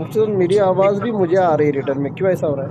مفتی صاحب میری آواز بھی مجھے آ رہی ہے ریٹرن میں، کیوں ایسا ہو رہا ہے؟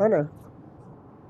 ہے نا؟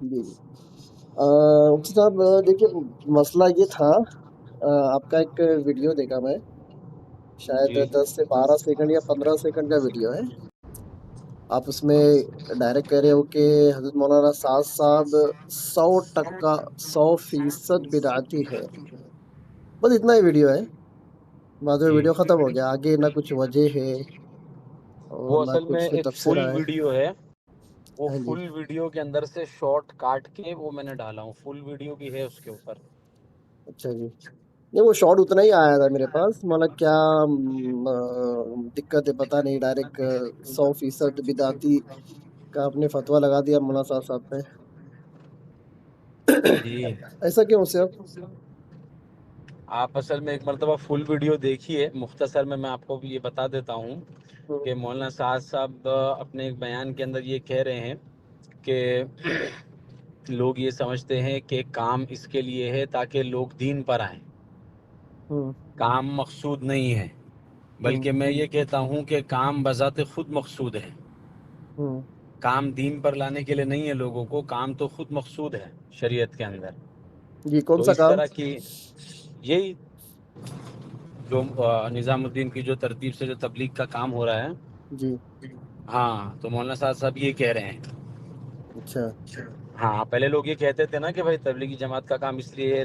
جی جی مفتی صاحب دیکھیے، مسئلہ یہ تھا، آپ کا ایک ویڈیو دیکھا میں، شاید جی 10 سے 12 سیکنڈ یا 15 سیکنڈ کا ویڈیو ہے۔ آپ اس میں ڈائریکٹ کہہ رہے ہو کہ حضرت مولانا سعد صاحب 100% 100% بدعتی ہے، بس اتنا ہی ویڈیو ہے، بعد میں جی ویڈیو ختم ہو گیا، آگے نہ کچھ وجہ ہے اور وہ نہ اصل میں کچھ ایک تفسیر فل ہے۔ ویڈیو ہے۔ وہ ہاں جی، فل ویڈیو کے اندر سے شارٹ کاٹ کے وہ میں نے ڈالا ہوں، فل ویڈیو بھی ہے اس کے اوپر۔ اچھا جی، نہیں وہ شارٹ اتنا ہی آیا تھا میرے پاس، مطلب کیا دقت ہے پتہ نہیں، ڈائریکٹ 100% بدعتی کا آپ نے فتویٰ لگا دیا مولانا صاحب پہ، جی ایسا کیوں سے اب؟ آپ اصل میں ایک مرتبہ فل ویڈیو دیکھیے، مختصر میں آپ کو بھی یہ بتا دیتا ہوں کہ مولانا سعد صاحب اپنے ایک بیان کے اندر یہ کہہ رہے ہیں کہ لوگ یہ سمجھتے ہیں کہ کام اس کے لیے ہے تاکہ لوگ دین پر آئیں، ہوں کام مقصود نہیں ہے، ہوں بلکہ میں یہ کہتا ہوں کہ کام بذات خود مقصود ہے۔ ہوں کام دین پر لانے کے لیے نہیں ہے لوگوں کو، کام تو خود مقصود ہے شریعت کے اندر۔ جی، کون تو سا اس کام؟ طرح کی یہی جو نظام الدین کی جو ترتیب سے جو تبلیغ کا کام ہو رہا ہے، جی، ہاں، تو مولانا صاحب یہ کہہ رہے ہیں۔ اچھا، ہاں، پہلے لوگ یہ کہتے تھے نا کہ بھائی تبلیغی جماعت کا کام اس لیے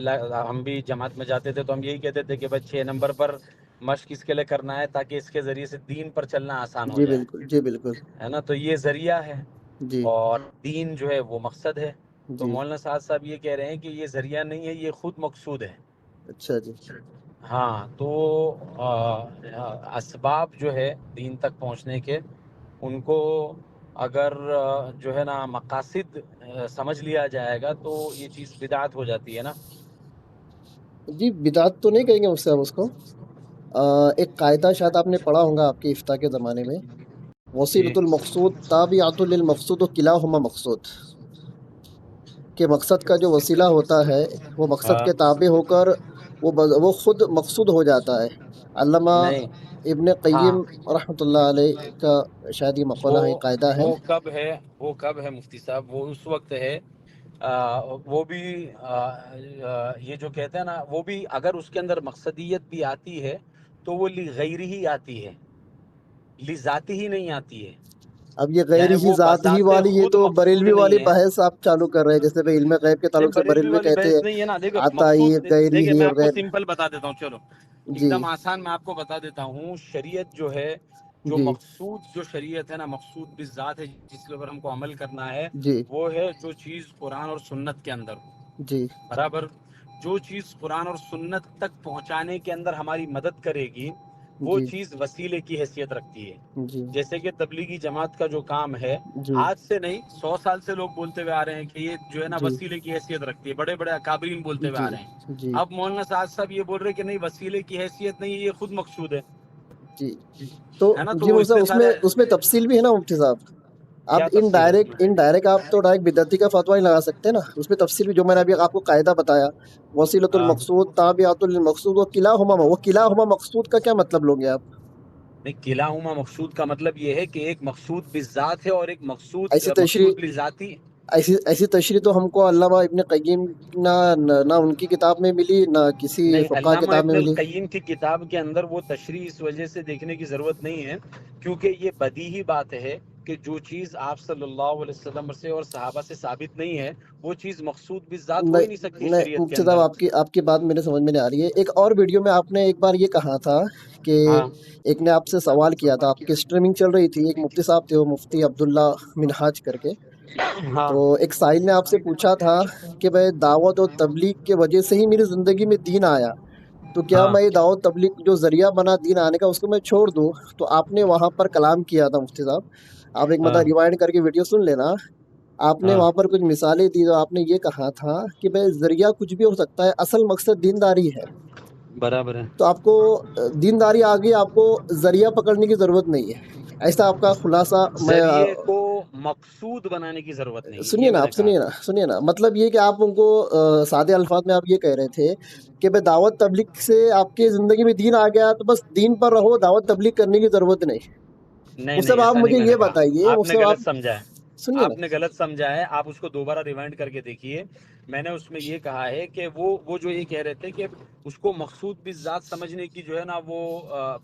ہم بھی جماعت میں جاتے تھے تو ہم یہی کہتے تھے کہ بھائی 6 نمبر پر مشق اس کے لیے کرنا ہے تاکہ اس کے ذریعے سے دین پر چلنا آسان ہو جی جائے، بالکل، جی بالکل، ہے نا؟ تو یہ ذریعہ ہے جی اور دین جو ہے وہ مقصد ہے۔ تو جی، مولانا صاحب یہ کہہ رہے ہیں کہ یہ ذریعہ نہیں ہے، یہ خود مقصود ہے۔ اچھا جی، ہاں، تو اسباب جو ہے دین تک پہنچنے کے، ان کو اگر جو ہے نا مقاصد سمجھ لیا جائے گا تو یہ چیز بدعت ہو جاتی ہے نا۔ جی بدعت تو نہیں کہیں گے اس سے ہم اس کو، ایک قاعدہ شاید آپ نے پڑھا ہوگا آپ کے افتاء کے زمانے میں، جی وسیلۃ المقصود تابعۃ للمقصود و کلاہما مقصود، کہ مقصد کا جو وسیلہ ہوتا ہے وہ مقصد ہاں، کے تابع ہو کر وہ خود مقصود ہو جاتا ہے۔ علامہ نہیں، ابن ہاں، قیم رحمۃ اللہ علیہ کا شاید یہ وہ مقولہ ہے، قاعدہ ہے۔ وہ کب ہے مفتی صاحب؟ وہ اس وقت ہے وہ بھی یہ جو کہتے ہیں نا، وہ بھی اگر اس کے اندر مقصدیت بھی آتی ہے تو وہ لغیر ہی آتی ہے، لذاتی ہی نہیں آتی ہے، اب یہ غیر یعنی ہی وہ ذات ہی بذات والی، یہ خود تو مقصود بریلوی نہیں والی ہے۔ بحث آپ چالو کر رہے ہیں، جیسے بھائی علم غیب کے نہیں، تعلق سے بریلوی بریلوی والی کہتے بحث ہیں نہیں ہے نا، دیکھو آتا ہی مقصود، غیر دیکھیں ہی میں اور آپ کو غیر۔ سمپل بتا دیتا ہوں، چلو ایک جی دم آسان میں آپ کو بتا دیتا ہوں۔ شریعت جو ہے، جو جی مقصود جو شریعت ہے نا، مقصود بالذات ہے جس کے اوپر ہم کو عمل کرنا ہے، جی وہ ہے جو چیز قرآن اور سنت کے اندر جی برابر، جو چیز قرآن اور سنت تک پہنچانے کے اندر ہماری مدد کرے گی، وہ جی چیز وسیلے کی حیثیت رکھتی ہے۔ جی جیسے کہ تبلیغی جماعت کا جو کام ہے، جی آج سے نہیں 100 سال سے لوگ بولتے ہوئے آ رہے ہیں کہ یہ جو ہے نا جی وسیلے کی حیثیت رکھتی ہے، بڑے بڑے اکابرین بولتے ہوئے جی آ رہے ہیں۔ جی اب مولانا صاحب یہ بول رہے ہیں کہ نہیں، وسیلے کی حیثیت نہیں ہے، یہ خود مقصود جی، تو ہے نا؟ تو جی وہ مفتی صاحب اتنے اس سارے میں تفصیل بھی ہے نا مفتی صاحب، آپ کیا تفصیل ہے اس میں؟ ان ڈائریکٹ آپ تو ڈائریکٹ بدعتی کا فتویٰ نہیں لگا سکتے نا، اس میں تفصیل بھی، جو میں نے ابھی آپ کو قاعدہ بتایا، وسیلۃ ہاں، المقصود تابعۃ للمقصود و کلاہما، وہ کلاہما مقصود کا کیا مطلب لوگے آپ؟ نہیں، کلاہما مقصود کا مطلب یہ ہے کہ ایک مقصود بالذات ہے اور ایک مقصود ایسی تشریح، مقصود بالذاتی۔ ایسی تشریح تو ہم کو علامہ ابن قیم نہ ان کی کتاب میں ملی، نہ کسی نہیں، فقہ علامہ کتاب میں ابن ملی۔ القیم کی کتاب کے اندر وہ تشریح اس وجہ سے دیکھنے کی ضرورت نہیں ہے کیونکہ یہ بدیہی بات ہے کہ جو چیز آپ صلی اللہ علیہ وسلم سے اور صحابہ سے ثابت نہیں ہے، وہ چیز مقصود بالذات ہو ہی نہیں سکتی نہیں شریعت کے مفتی صاحب، اندر۔ آپ کی بات میرے سمجھ میں نہیں آ رہی ہے۔ ایک اور ویڈیو میں آپ نے ایک بار یہ کہا تھا کہ ہاں، ایک نے آپ سے سوال کیا تھا، آپ کی اسٹریمنگ چل رہی تھی، ایک مفتی صاحب تھے، وہ مفتی عبداللہ منہاج کر کے، ہاں، تو ایک سائل نے آپ سے پوچھا تھا کہ بھائی دعوت و تبلیغ کے وجہ سے ہی میری زندگی میں دین آیا، تو کیا ہاں، میں یہ دعوت تبلیغ جو ذریعہ بنا دین آنے کا اس کو میں چھوڑ دوں؟ تو آپ نے وہاں پر کلام کیا تھا مفتی صاحب، آپ ایک ہاں، مطلب ریوائنڈ کر کے ویڈیو سن لینا، آپ نے ہاں، وہاں پر کچھ مثالیں دی، تو آپ نے یہ کہا تھا کہ بھائی ذریعہ کچھ بھی ہو سکتا ہے، اصل مقصد دینداری ہے۔ برابر ہے۔ تو آپ کو دینداری آگے، آپ کو ذریعہ پکڑنے کی ضرورت نہیں ہے، ایسا آپ کا خلاصہ میں ذریعے کو مقصود بنانے کی ضرورت نہیں ہے، سنیے یہ نا میں آپ، نے کہا تھا۔ سنیے نا، مطلب یہ کہ آپ ان کو سادے الفاظ میں آپ یہ کہہ رہے تھے کہ بھائی دعوت تبلیغ سے آپ کی زندگی میں دین آ گیا تو بس دین پر رہو، دعوت تبلیغ کرنے کی ضرورت نہیں۔ نہیں مصطفی آپ ایسا نہیں مجھے میں یہ نے کہا، بتائیے، آپ نے مصطفی آپ غلط سمجھا ہے، سنیے نا، آپ نے غلط سمجھا ہے، آپ اس کو دوبارہ ریوائنڈ کر کے دیکھیے۔ میں نے اس میں یہ کہا ہے کہ وہ جو یہ کہہ رہے تھے کہ اس کو مقصود بھی ذات سمجھنے کی جو ہے نا وہ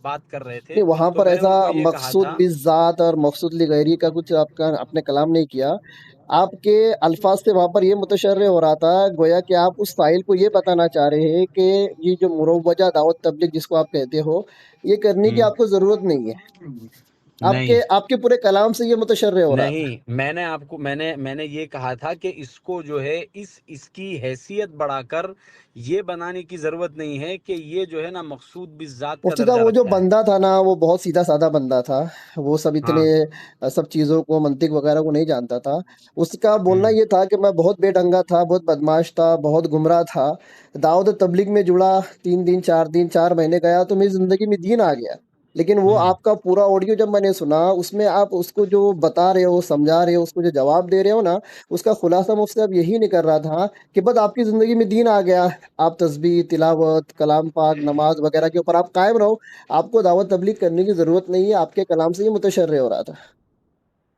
بات کر رہے تھے، نہیں وہاں تو پر میں نے ایسا ان کو یہ کہا مقصود تھا، بالذات اور مقصود لغیری کا کچھ آپ نے کلام نہیں کیا۔ آپ کے الفاظ سے وہاں پر یہ متشرع ہو رہا تھا، گویا کہ آپ اس سائل کو یہ بتانا چاہ رہے ہیں کہ یہ جو مروجہ دعوت تبلیغ جس کو آپ کہتے ہو، یہ کرنے کی ہم، آپ کو ضرورت نہیں ہے۔ نہیں آپ کے پورے کلام سے یہ متشرع ہو رہا تھا۔ نہیں، میں نے آپ کو میں نے یہ کہا تھا کہ اس کو جو ہے اس کی حیثیت بڑھا کر یہ بنانے کی ضرورت نہیں ہے کہ یہ جو ہے نا مقصود بالذات کا مفتی صاحب درجہ وہ جو رکھتا ہے۔ بندہ تھا نا، وہ بہت سیدھا سادہ بندہ تھا، وہ سب اتنے ہاں، سب چیزوں کو، منطق وغیرہ کو نہیں جانتا تھا۔ اس کا بولنا ہم، یہ تھا کہ میں بہت بے ڈنگا تھا، بہت بدماش تھا، بہت گمراہ تھا، دعوت تبلیغ میں جڑا، 3 دن 4 دن 4 مہینے گیا تو میری زندگی میں دین آ گیا۔ لیکن وہ ہم، آپ کا پورا آڈیو جب میں نے سنا، اس میں آپ اس کو جو بتا رہے ہو، سمجھا رہے ہو، اس کو جو جواب دے رہے ہو نا، اس کا خلاصہ مجھ سے اب یہی نکل رہا تھا کہ بس آپ کی زندگی میں دین آ گیا، آپ تسبیح، تلاوت، کلام پاک، نماز وغیرہ کے اوپر آپ قائم رہو، آپ کو دعوت تبلیغ کرنے کی ضرورت نہیں ہے۔ آپ کے کلام سے یہ متشرع ہو رہا تھا۔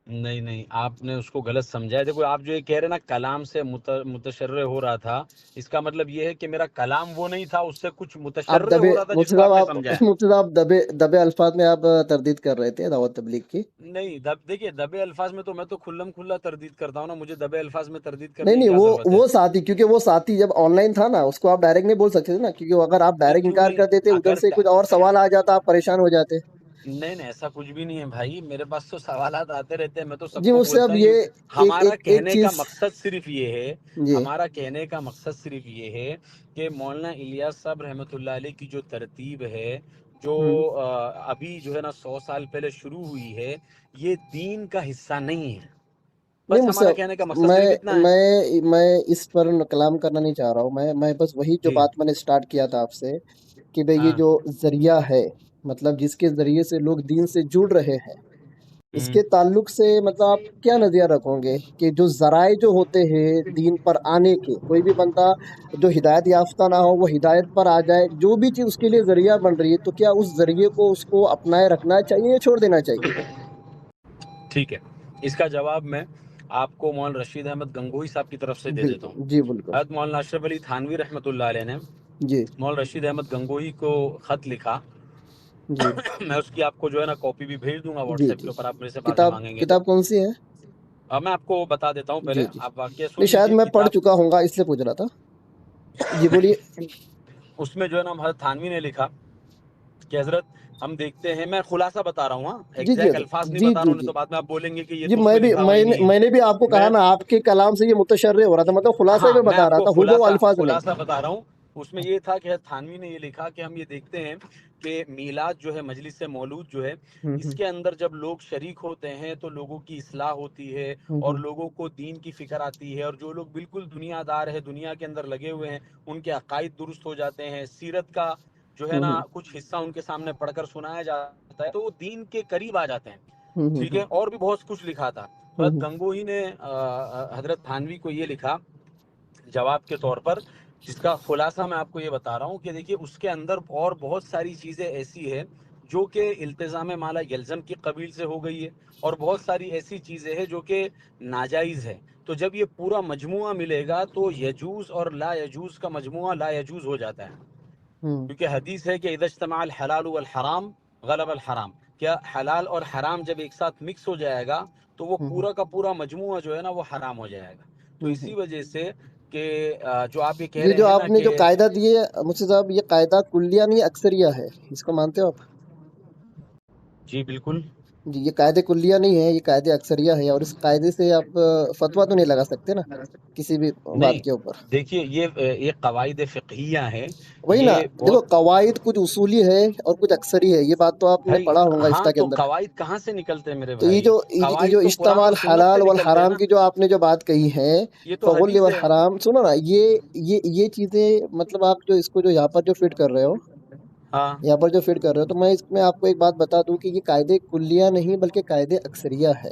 نہیں آپ نے اس کو غلط سمجھا ہے۔ دیکھو آپ جو یہ کہہ رہے ہیں نا کلام سے متشرع ہو رہا تھا، اس کا مطلب یہ ہے کہ میرا کلام وہ نہیں تھا، اس سے کچھ آپ متشرع دبے ہو رہا تھا جس مفتی کو صاحب، آپ نے سمجھا ہے۔ مفتی صاحب دبے الفاظ میں آپ تردید کر رہے تھے دعوت تبلیغ کی۔ نہیں دیکھیے دبے الفاظ میں تو میں تو کھلم کھلا تردید کرتا ہوں نا، مجھے دبے الفاظ میں تردید نہیں کرنے کی نہیں، کیا ضرورت ہے؟ وہ ساتھی، کیونکہ وہ ساتھی جب آن لائن تھا نا، اس کو آپ ڈائریکٹ نہیں بول سکتے تھے نا، کیونکہ اگر آپ نہیں ڈائریکٹ کیوں انکار نہیں، کر دیتے، ادھر اگر سے کچھ اور سوال آ جاتا، آپ پریشان ہو جاتے۔ نہیں ایسا کچھ بھی نہیں ہے بھائی، میرے پاس تو سوالات آتے رہتے ہیں، میں تو سب جی کو مجھ سے بولتا اب ہی ہوں۔ یہ ہمارا ایک کہنے کا چیز، مقصد صرف یہ ہے، جی ہمارا کہنے کا مقصد صرف یہ ہے کہ مولانا الیاس صاحب رحمۃ اللہ علیہ کی جو ترتیب ہے، جو ہوں، ابھی جو ہے نا 100 سال پہلے شروع ہوئی ہے، یہ دین کا حصہ نہیں ہے۔ نہیں بس مجھ سے، ہمارا کہنے کا مقصد میں صرف اتنا ہے۔ میں اس پر کلام کرنا نہیں چاہ رہا ہوں۔ میں بس وہی جو جی بات میں نے اسٹارٹ کیا تھا آپ سے کہ بھئی یہ ہاں، جو ذریعہ ہے، مطلب جس کے ذریعے سے لوگ دین سے جڑ رہے ہیں، اس ہم، کے تعلق سے مطلب آپ کیا نظریہ رکھو گے کہ جو ذرائع جو ہوتے ہیں دین پر آنے کے، کوئی بھی بندہ جو ہدایت یافتہ نہ ہو وہ ہدایت پر آ جائے، جو بھی چیز اس کے لیے ذریعہ بن رہی ہے، تو کیا اس ذریعے کو اس کو اپنائے رکھنا چاہیے یا چھوڑ دینا چاہیے؟ ٹھیک ہے، اس کا جواب میں آپ کو مولانا رشید احمد گنگوہی صاحب کی طرف سے دے دیتا بالکل، ہوں۔ جی بالکل، حضرت مولانا اشرف علی تھانوی رحمۃ اللہ علیہ نے جی مولانا رشید احمد گنگوہی کو خط لکھا، جی میں اس کی آپ کو جو ہے نا کاپی بھی بھیج دوں گا واٹس جی ایپ کے جی اوپر، آپ میرے سے بعد میں کتاب مانگیں گے تو۔ کتاب کون سی ہے؟ میں آپ کو بتا دیتا ہوں، پہلے جی جی، آپ واقعہ نہیں سن شاید لیجئے میں پڑھ کتاب۔ چکا ہوں گا، اس لیے پوچھ رہا تھا۔ جی بولیے۔ اس میں جو ہے نا حضرت تھانوی نے لکھا کہ حضرت ہم دیکھتے ہیں، میں خلاصہ بتا رہا ہوں، ہاں جی جی ایگزیکٹ حضرت، الفاظ نہیں جی بتا رہا جی ہوں، نہیں جی تو بعد میں آپ بولیں گے کہ یہ جی، تو اس میں لکھا ہوا ہی نہیں ہے۔ میں نے بھی آپ کو کہا میں نا، آپ کے کلام سے یہ متشرع ہو رہا تھا، مطلب خلاصے ہاں میں میں بتا آپ رہا کو تھا، ہودو الفاظ میں۔ خلاصہ بتا رہا ہوں۔ اس میں یہ تھا کہ تھانوی نے یہ لکھا کہ ہم یہ دیکھتے ہیں کہ میلاد جو ہے، مجلس مولود جو ہے، ہوں اس ہوں کے اندر جب لوگ شریک ہوتے ہیں تو لوگوں کی اصلاح ہوتی ہے، ہوں اور ہوں لوگوں کو دین کی فکر آتی ہے، اور جو لوگ بالکل دنیا دار ہے، دنیا کے اندر لگے ہوئے ہیں، ان کے عقائد درست ہو جاتے ہیں، سیرت کا جو ہے نا ہوں کچھ حصہ ان کے سامنے پڑھ کر سنایا جاتا ہے، تو وہ دین کے قریب آ جاتے ہیں۔ ہوں ہوں ٹھیک ہے، اور بھی بہت کچھ لکھا تھا۔ ہوں حضرت گنگوہی نے حضرت تھانوی کو یہ لکھا جواب کے طور پر، جس کا خلاصہ میں آپ کو یہ بتا رہا ہوں کہ دیکھیے اس کے اندر اور بہت ساری چیزیں ایسی ہے جو کہ التزام مالا یلزم کی قبیل سے ہو گئی ہے، اور بہت ساری ایسی چیزیں ہیں جو کہ ناجائز ہے۔ تو جب یہ پورا مجموعہ ملے گا تو یجوز اور لا یجوز کا مجموعہ لا یجوز ہو جاتا ہے، ہوں کیونکہ حدیث ہے کہ اذا اجتمع الحلال والحرام غلب الحرام، کیا حلال اور حرام جب ایک ساتھ مکس ہو جائے گا تو وہ ہوں پورا کا پورا مجموعہ جو ہے نا وہ حرام ہو جائے گا۔ تو ہوں ہوں۔ اسی وجہ سے کہ جو آپ یہ کہہ یہ رہے جو ہیں آپ نا نے جو کہ قاعدہ دیے مجھ سے صاحب، یہ قاعدہ کلیہ نہیں اکثریہ ہے، اس کو مانتے ہو آپ؟ جی بالکل، جی، یہ قاعدے کلیہ نہیں ہے، یہ قاعدے اکثریہ ہے، اور اس قاعدے سے آپ فتویٰ تو نہیں لگا سکتے نا کسی بھی بات نہیں کے اوپر۔ دیکھیے یہ قواعد فقہیہ ہیں، وہی نا، یہ دیکھو بہت قواعد کچھ اصولی ہے اور کچھ اکثری ہے، یہ بات تو آپ نے بھائی، پڑھا ہوگا ہاں اسٹا کے تو اندر۔ قواعد کہاں سے نکلتے ہیں میرے تو یہ بھائی؟ جو قواعد تو قرآن اجتماع اور سنت سے الحلال نکلتے ہیں والحرام نا، کی جو آپ نے جو بات کہی ہے، یہ تو فغل حدیث ہے۔ والحرام، سنو نا، یہ چیزیں مطلب آپ جو اس کو جو یہاں پر جو فٹ کر رہے ہو، ہاں یہاں پر جو فٹ کر رہے ہو، تو میں اس میں آپ کو ایک بات بتا دوں کہ یہ قاعدے کلیہ نہیں بلکہ قاعدے اکثریہ ہے۔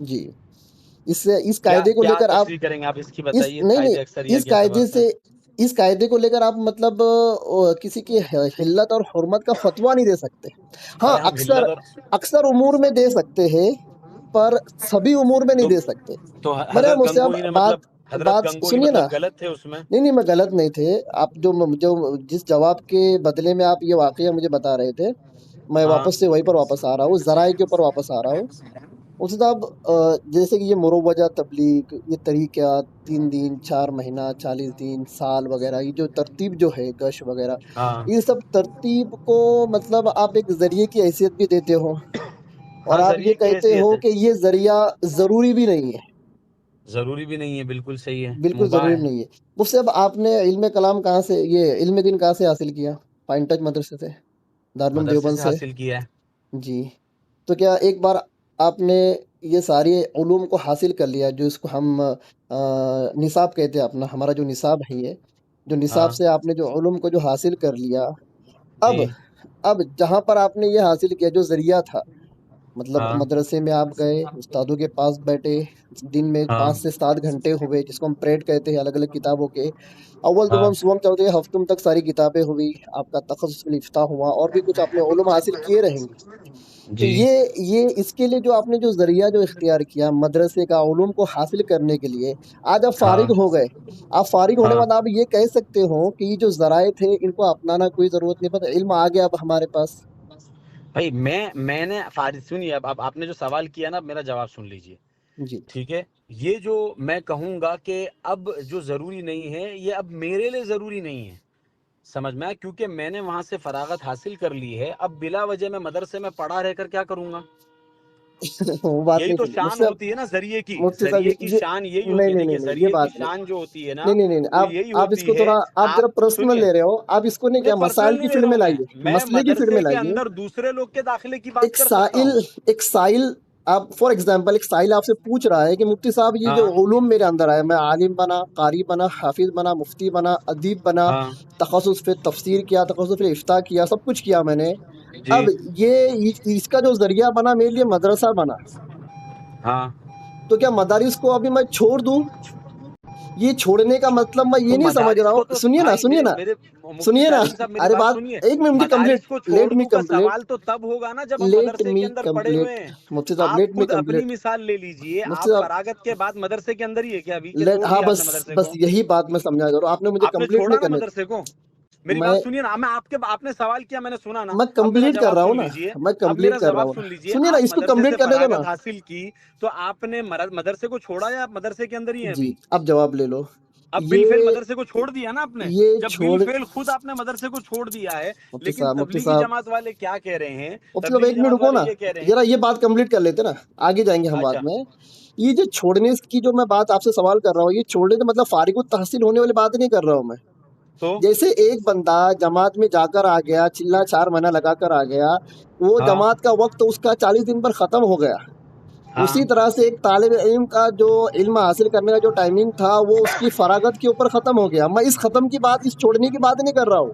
جی اس کیا قاعدے کو لے کیا کر آپ تفسیر کریں گے آپ اس کی اس بتائیے، نہیں نہیں قاعدہ اکثریہ اس کے اعتبار قاعدے سے۔ سے اس قاعدے کو لے کر آپ مطلب کسی کی حلت اور حرمت کا فتویٰ نہیں دے سکتے. ہاں ارے ہم اکثر حلت اور اکثر امور میں دے سکتے ہیں پر سبھی امور میں نہیں تو دے سکتے. تو میں نے حضرت مجھ سے اب گنگوہی نے مطلب حضرت بات گنگوہی سنیے نا. مطلب غلط تھے اس میں؟ نہیں نہیں میں غلط نہیں تھے. آپ جو جس جواب کے بدلے میں آپ یہ واقعہ مجھے بتا رہے تھے میں ہاں واپس سے وہیں پر واپس آ رہا ہوں، ذرائع کے اوپر واپس آ رہا ہوں. اس صاحب جیسے کہ یہ مروجہ تبلیغ، یہ طریقہ 3 دن 4 مہینہ 40 دن سال وغیرہ، یہ جو ترتیب جو ہے گش وغیرہ، ہاں یہ سب ترتیب کو مطلب آپ ایک ذریعے کی حیثیت بھی دیتے ہو اور ہاں، آپ یہ ذریعے کی کہتے حیثیت ہو ہے، کہ یہ ذریعہ ضروری بھی نہیں ہے. ضروری بھی نہیں ہے، بالکل صحیح ہے، بالکل مباح ضروری ہے۔ نہیں ہے. مجھ سے اب آپ نے علم کلام کہاں سے، یہ علم دین کہاں سے حاصل کیا؟ پائن ٹچ مدرسے سے، دارالعلوم مدرسے دیوبند سے سے. حاصل کیا ہے۔ جی تو کیا ایک بار آپ نے یہ ساری علوم کو حاصل کر لیا جو اس کو ہم نصاب کہتے ہیں، اپنا ہمارا جو نصاب ہے، یہ جو نصاب ہاں سے آپ نے جو علوم کو جو حاصل کر لیا، اب جی اب جہاں پر آپ نے یہ حاصل کیا جو ذریعہ تھا، مطلب ہاں مدرسے میں آپ گئے، استادوں کے پاس بیٹھے، دن میں ہاں 5 سے 7 گھنٹے ہوئے جس کو ہم پریڈ کہتے ہیں الگ الگ کتابوں کے. اول ہاں دوم صبح چلتے ہفتوں تک ساری کتابیں ہوئی، آپ کا تخصص افتاح ہوا اور بھی کچھ آپ نے علوم حاصل کیے رہیں گے. تو جی یہ اس کے لیے جو آپ نے جو ذریعہ جو اختیار کیا مدرسے کا علوم کو حاصل کرنے کے لیے، آج آپ ہاں فارغ ہو گئے. آپ فارغ ہونے ہاں بعد آپ یہ کہہ سکتے ہو کہ یہ جو ذرائع تھے ان کو اپنانا کوئی ضرورت نہیں، پتہ علم آ گیا اب ہمارے پاس. بھائی میں نے فارغ سنیے، اب آپ نے جو سوال کیا نا، میرا جواب سن لیجئے، جی ٹھیک ہے؟ یہ جو میں کہوں گا کہ اب جو ضروری نہیں ہے، یہ اب میرے لیے ضروری نہیں ہے، سمجھ میں آیا؟ کیونکہ میں نے وہاں سے فراغت حاصل کر لی ہے، اب بلا وجہ میں مدرسے میں پڑھا رہ کر کیا کروں گا؟ وہ بات یہی نہیں تو سنی مجھ شان سے اب. ہوتی ہے نا ذریعے کی، مفتی صاحب ذریعے کی یہ شان یہی نہیں ہوتی ہے. نہیں دیکھیے نہیں نہیں یہ ذریعے کی بات نہیں. شان جو ہوتی ہے نا، نہیں نہیں نہیں وہ آپ یہی آپ اس ہوتی کو ہے. تھوڑا آپ ذرا پرسنل سنیے، لے رہے ہو. آپ اس کو نہیں نہیں کیا مسائل پرسنل کی نہیں لے فیلڈ رہا میں ہوں، لائیے، میں مسئلے کی فیلڈ مدرسے میں کے لائیے. اندر دوسرے لوگ کے داخلے کی بات ایک کر سکتا سائل ہوں. ایک سائل آپ فار ایگزامپل ایک سائل آپ سے پوچھ رہا ہے کہ مفتی صاحب یہ جو ہاں علوم میرے اندر آئے، میں عالم بنا، قاری بنا، حافظ بنا، مفتی بنا، ادیب بنا، ہاں تخصص پہ تفسیر کیا، تخصص پہ افتاء کیا، سب کچھ کیا میں نے. جی اب یہ اس کا جو ذریعہ بنا میرے لیے مدرسہ بنا، ہاں. تو کیا مدارس کو ابھی میں چھوڑ دوں؟ یہ چھوڑنے کا مطلب میں تو یہ نہیں سمجھ رہا مدارس کو ہوں. تو سنیے نا بھائی سنیے نا میرے مفتی سنیے نا. سالم صاحب، میری ارے بات بات سنیے. ایک منٹ مجھے مدارس کمپلیٹ کو چھوڑ لیٹ می دوں کا کمپلیٹ سوال تو تب ہوگا نا جب ہم لیٹ مدرسے می کے اندر پڑے ہوئے کمپلیٹ ہیں. مفتی صاحب آپ لیٹ می خود اپنی کمپلیٹ مثال لے لیجئے، مفتی آپ صاحب فراغت کے بعد مدرسے کے اندر ہی ہے کیا ابھی، کہ لیٹ. چھوڑ ہاں دیا آپ بس نے مدرسے بس کو؟ یہی بات میں سمجھا کروں، آپ نے مجھے آپ نے کمپلیٹ چھوڑا نہیں نا کرنے. مدرسے کو؟ میری میں بات سنیے نا، آپ نے سوال کیا، میں نے سنا نا. میں اب میرا کمپلیٹ کر جواب رہا ہوں سن نا لیجئے. میں اب میرا کمپلیٹ کر رہا جواب ہوں سن نا. لیجئے. سنیے نا آپ اس کو مدرسے سے کمپلیٹ کرنے دو نا. فراغت حاصل کی تو آپ نے مدرسے کو چھوڑا یا آپ مدرسے کے اندر ہی ہیں جی ابھی؟ اب جواب لے لو. اب بالفعل یہ مدرسے کو چھوڑ دیا نا آپ نے. یہ جب چھوڑ بالفعل خود آپ نے مدرسے کو چھوڑ دیا ہے، لیکن مفتی تبلیغی صاحب جماعت والے کیا کہہ رہے ہیں؟ مفتی صاحب تبلیغی ایک منٹ جماعت رکو والے نا، یہ کہہ رہے ہیں. ذرا یہ بات کمپلیٹ کر لیتے نا، آگے جائیں گے ہم بعد اچھا، میں. یہ جو چھوڑنے کی جو میں بات آپ سے سوال کر رہا ہوں، یہ چھوڑنے کا مطلب فارغ التحصیل ہونے والی بات نہیں کر رہا ہوں میں. تو جیسے ایک بندہ جماعت میں جا کر آ گیا، چلا 4 مہینہ لگا کر آ گیا، وہ ہاں جماعت کا وقت اس کا 40 دن پر ختم ہو گیا. ہاں. اسی طرح سے ایک طالب علم کا جو علم حاصل کرنے کا جو ٹائمنگ تھا وہ اس کی فراغت کے اوپر ختم ہو گیا. میں اس ختم کی بات، اس چھوڑنے کی بات نہیں کر رہا ہوں.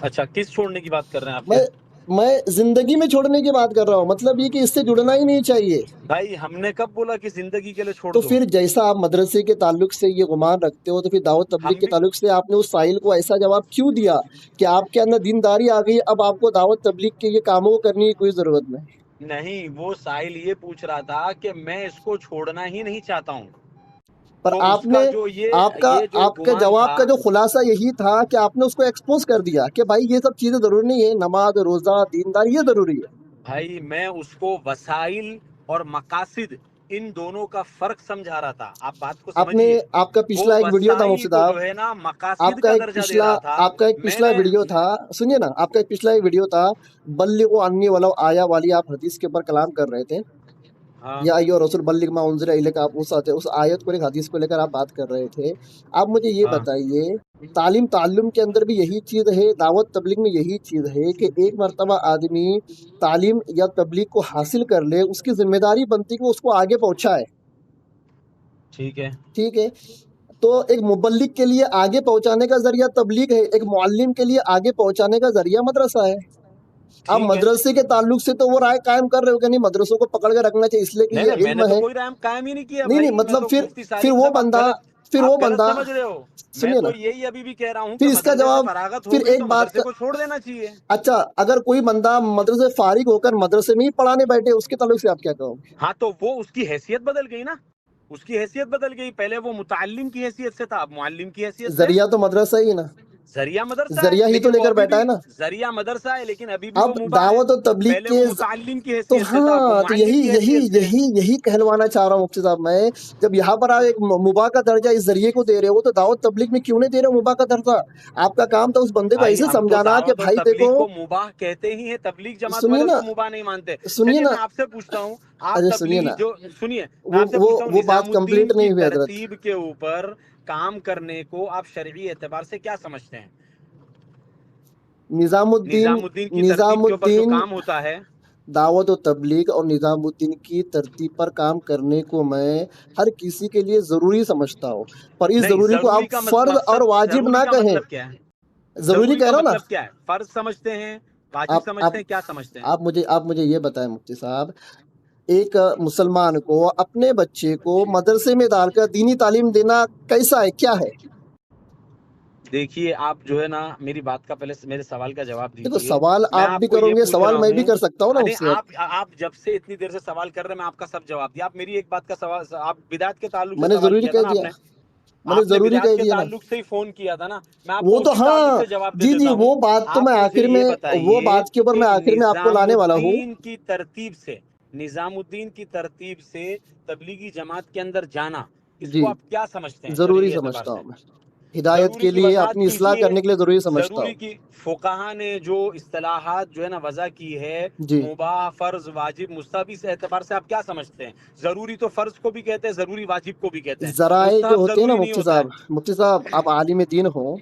اچھا، کس چھوڑنے کی بات کر رہے ہیں آپ میں پھر؟ میں زندگی میں چھوڑنے کی بات کر رہا ہوں، مطلب یہ کہ اس سے جڑنا ہی نہیں چاہیے. بھائی ہم نے کب بولا کہ زندگی کے لیے چھوڑ تو دو؟ پھر جیسا آپ مدرسے کے تعلق سے یہ گمان رکھتے ہو، تو پھر دعوت تبلیغ ہم کے بھی تعلق سے آپ نے اس سائل کو ایسا جواب کیوں دیا کہ آپ کے اندر دینداری آ گئی، اب آپ کو دعوت تبلیغ کے یہ کاموں کو کرنے کی کوئی ضرورت نہیں. نہیں، وہ سائل یہ پوچھ رہا تھا کہ میں اس کو چھوڑنا ہی نہیں چاہتا ہوں. پر تو اس آپ نے کا جو یہ جو آپ کا گمان جواب تھا، کا جو خلاصہ یہی تھا کہ آپ نے اس کو ایکسپوز کر دیا کہ بھائی یہ سب چیزیں ضروری نہیں ہے، نماز، روزہ، دینداری یہ ضروری ہے. بھائی میں اس کو وسائل اور مقاصد ان دونوں کا فرق سمجھا رہا تھا. آپ بات کو آپ نے سمجھیے. آپ کا وہ پچھلا ایک ویڈیو تھا وسائل مفتی کو صاحب، جو ہے نا آپ مقاصد کا کا ایک درجہ دے پچھلا رہا تھا. آپ کا ایک میں پچھلا نے ویڈیو تھا. سنیے نا، آپ کا ایک پچھلا ایک ویڈیو تھا، بلغوا انی ولو آیا والی، آپ حدیث کے اوپر کلام کر رہے تھے. ہاں یا ایھا رسول بلغ ما انزل الیک، آپ اس آیت کو، ایک حدیث کو لے کر آپ بات کر رہے تھے. آپ مجھے یہ ہاں بتائیے، تعلیم کے اندر بھی یہی چیز ہے، دعوت تبلیغ میں یہی چیز ہے کہ ایک مرتبہ آدمی تعلیم یا تبلیغ کو حاصل کر لے، اس کی ذمہ داری بنتی کہ وہ اس کو آگے پہنچائے. ٹھیک ہے. ٹھیک ہے، تو ایک مبلغ کے لیے آگے پہنچانے کا ذریعہ تبلیغ ہے، ایک معلم کے لیے آگے پہنچانے کا ذریعہ مدرسہ ہے. آپ مدرسے کے تعلق سے تو وہ رائے قائم کر رہے ہو کہ نہیں مدرسوں کو پکڑ کے رکھنا چاہیے اس لیے کہ یہ علم ہے. کوئی رائے قائم ہی نہیں کیا نہیں نہیں مطلب پھر وہ بندہ سمجھ رہے ہو. میں تو یہی ابھی بھی کہہ رہا ہوں پھر کہ اس کا مدرسے سے جواب فراغت ہو پھر گئی ایک تو بات مدرسے کو چھوڑ دینا چاہیے. اچھا اگر کوئی بندہ مدرسے فارغ ہو کر مدرسے میں ہی پڑھانے بیٹھے اس کے تعلق سے آپ کیا کہو گے؟ ہاں تو وہ اس کی حیثیت بدل گئی نا, اس کی حیثیت بدل گئی. پہلے وہ متعلم کی حیثیت سے تھا, اب معلم کی حیثیت سے. ذریعہ تو مدرسہ ہی نا, ذریعہ مدرسہ ہے ذریعہ ہی تو لیکن لے وہ کر ابھی بیٹھا بھی ہے نا. ذریعہ مدرسہ ہے لیکن ابھی بھی وہ اب مباح ہے. دعوت و تبلیغ پہلے کے وہ متعلم کی تو حیثیت سے تھا, اب وہ ہاں تو معلم کی حیثیت سے. یہی کہلوانا چاہ رہا ہوں مفتی صاحب میں. جب یہاں پر آپ ایک مباح کا درجہ اس ذریعے کو دے رہے ہو تو دعوت تبلیغ میں کیوں نہیں دے رہے ہو مباح کا درجہ؟ آپ کا کام تھا اس بندے کو بھائی ایسے ہم تو سمجھانا کہ دعوت اور بھائی تبلیغ دیکھو کو مباح کہتے ہی ہیں, تبلیغ جماعت سنیے والے اس نا کو مباح نہیں مانتے. سنیے چلیے نا میں آپ سے پوچھتا ہوں, آپ ارے سنیے تبلیغی نا سنیے میں وہ آپ سے وہ پوچھتا ہوں وہ بات نظام الدین کمپلیٹ کی نہیں ہوئی حضرت. ترتیب کے اوپر کام کرنے کو آپ شرعی اعتبار سے کیا سمجھتے ہیں؟ نظام الدین کی ترتیب کے اوپر جو الدین کام ہوتا ہے, دعوت و تبلیغ اور نظام الدین کی ترتیب پر کام کرنے کو میں ہر کسی کے لیے ضروری سمجھتا ہوں, پر اس نہیں ضروری کو ضروری آپ کا فرض اور مقصد, واجب ضروری نہ کا کہیں. مطلب کیا ہے؟ ضروری کہہ کا رہا ہوں نا. مطلب کیا ہے؟ فرض سمجھتے ہیں, واجب سمجھتے ہیں, کیا سمجھتے ہیں؟ آپ مجھے یہ بتائیں مفتی صاحب, ایک مسلمان کو اپنے بچے کو مدرسے میں ڈال کر دینی تعلیم دینا کیسا ہے, کیا ہے؟ دیکھیے آپ جو ہے نا میری بات کا پہلے میرے سوال کا جواب دیکھو دیجیے. سوال میں آپ آپ بھی کو کرو یہ گے, پوچھ سوال رہا میں بھی ہوں, کر سکتا ہوں نا ارے مفتی صاحب. آپ جب سے اتنی دیر سے سوال کر رہے ہیں میں آپ کا سب جواب دیا. آپ میری ایک بات کا سوال, آپ بدعت کے تعلق سے میں نے سوال ضروری کیا تھا کہہ نا دیا, میں نے آپ نے ضروری بدعت کہہ کے دیا نا. تعلق سے ہی فون کیا تھا نا, میں آپ وہ کو تو اسی تعلق ہاں سے جواب دے جی دیتا ہوں. وہ بات تو آپ میں مجھے آخر یہ میں وہ بتائیے بات کے اوپر کہ میں آخر میں آپ کو نظام لانے والا ہوں. الدین کی ترتیب سے, نظام الدین کی ترتیب سے تبلیغی جماعت کے اندر جانا, اس جی کو آپ کیا سمجھتے ہیں ضروری شرعی اعتبار سمجھتا سے؟ ہوں میں, ہدایت ضروری کے کی لیے وضاحت اپنی اصلاح کیجیے. کرنے کے لیے ضروری سمجھتا ضروری ہوں. کی فقہا نے جو اصطلاحات جو ہے نا وضع کی ہے, جی مباح, فرض, واجب, مستحب, اس اعتبار سے آپ کیا سمجھتے ہیں؟ ضروری تو فرض کو بھی کہتے ہیں, ضروری واجب کو بھی کہتے ہیں, ذرائع جو مستحب ہوتے ہیں نا ضروری نہیں ہوتا ہے. مفتی صاحب آپ عالم دین ہو,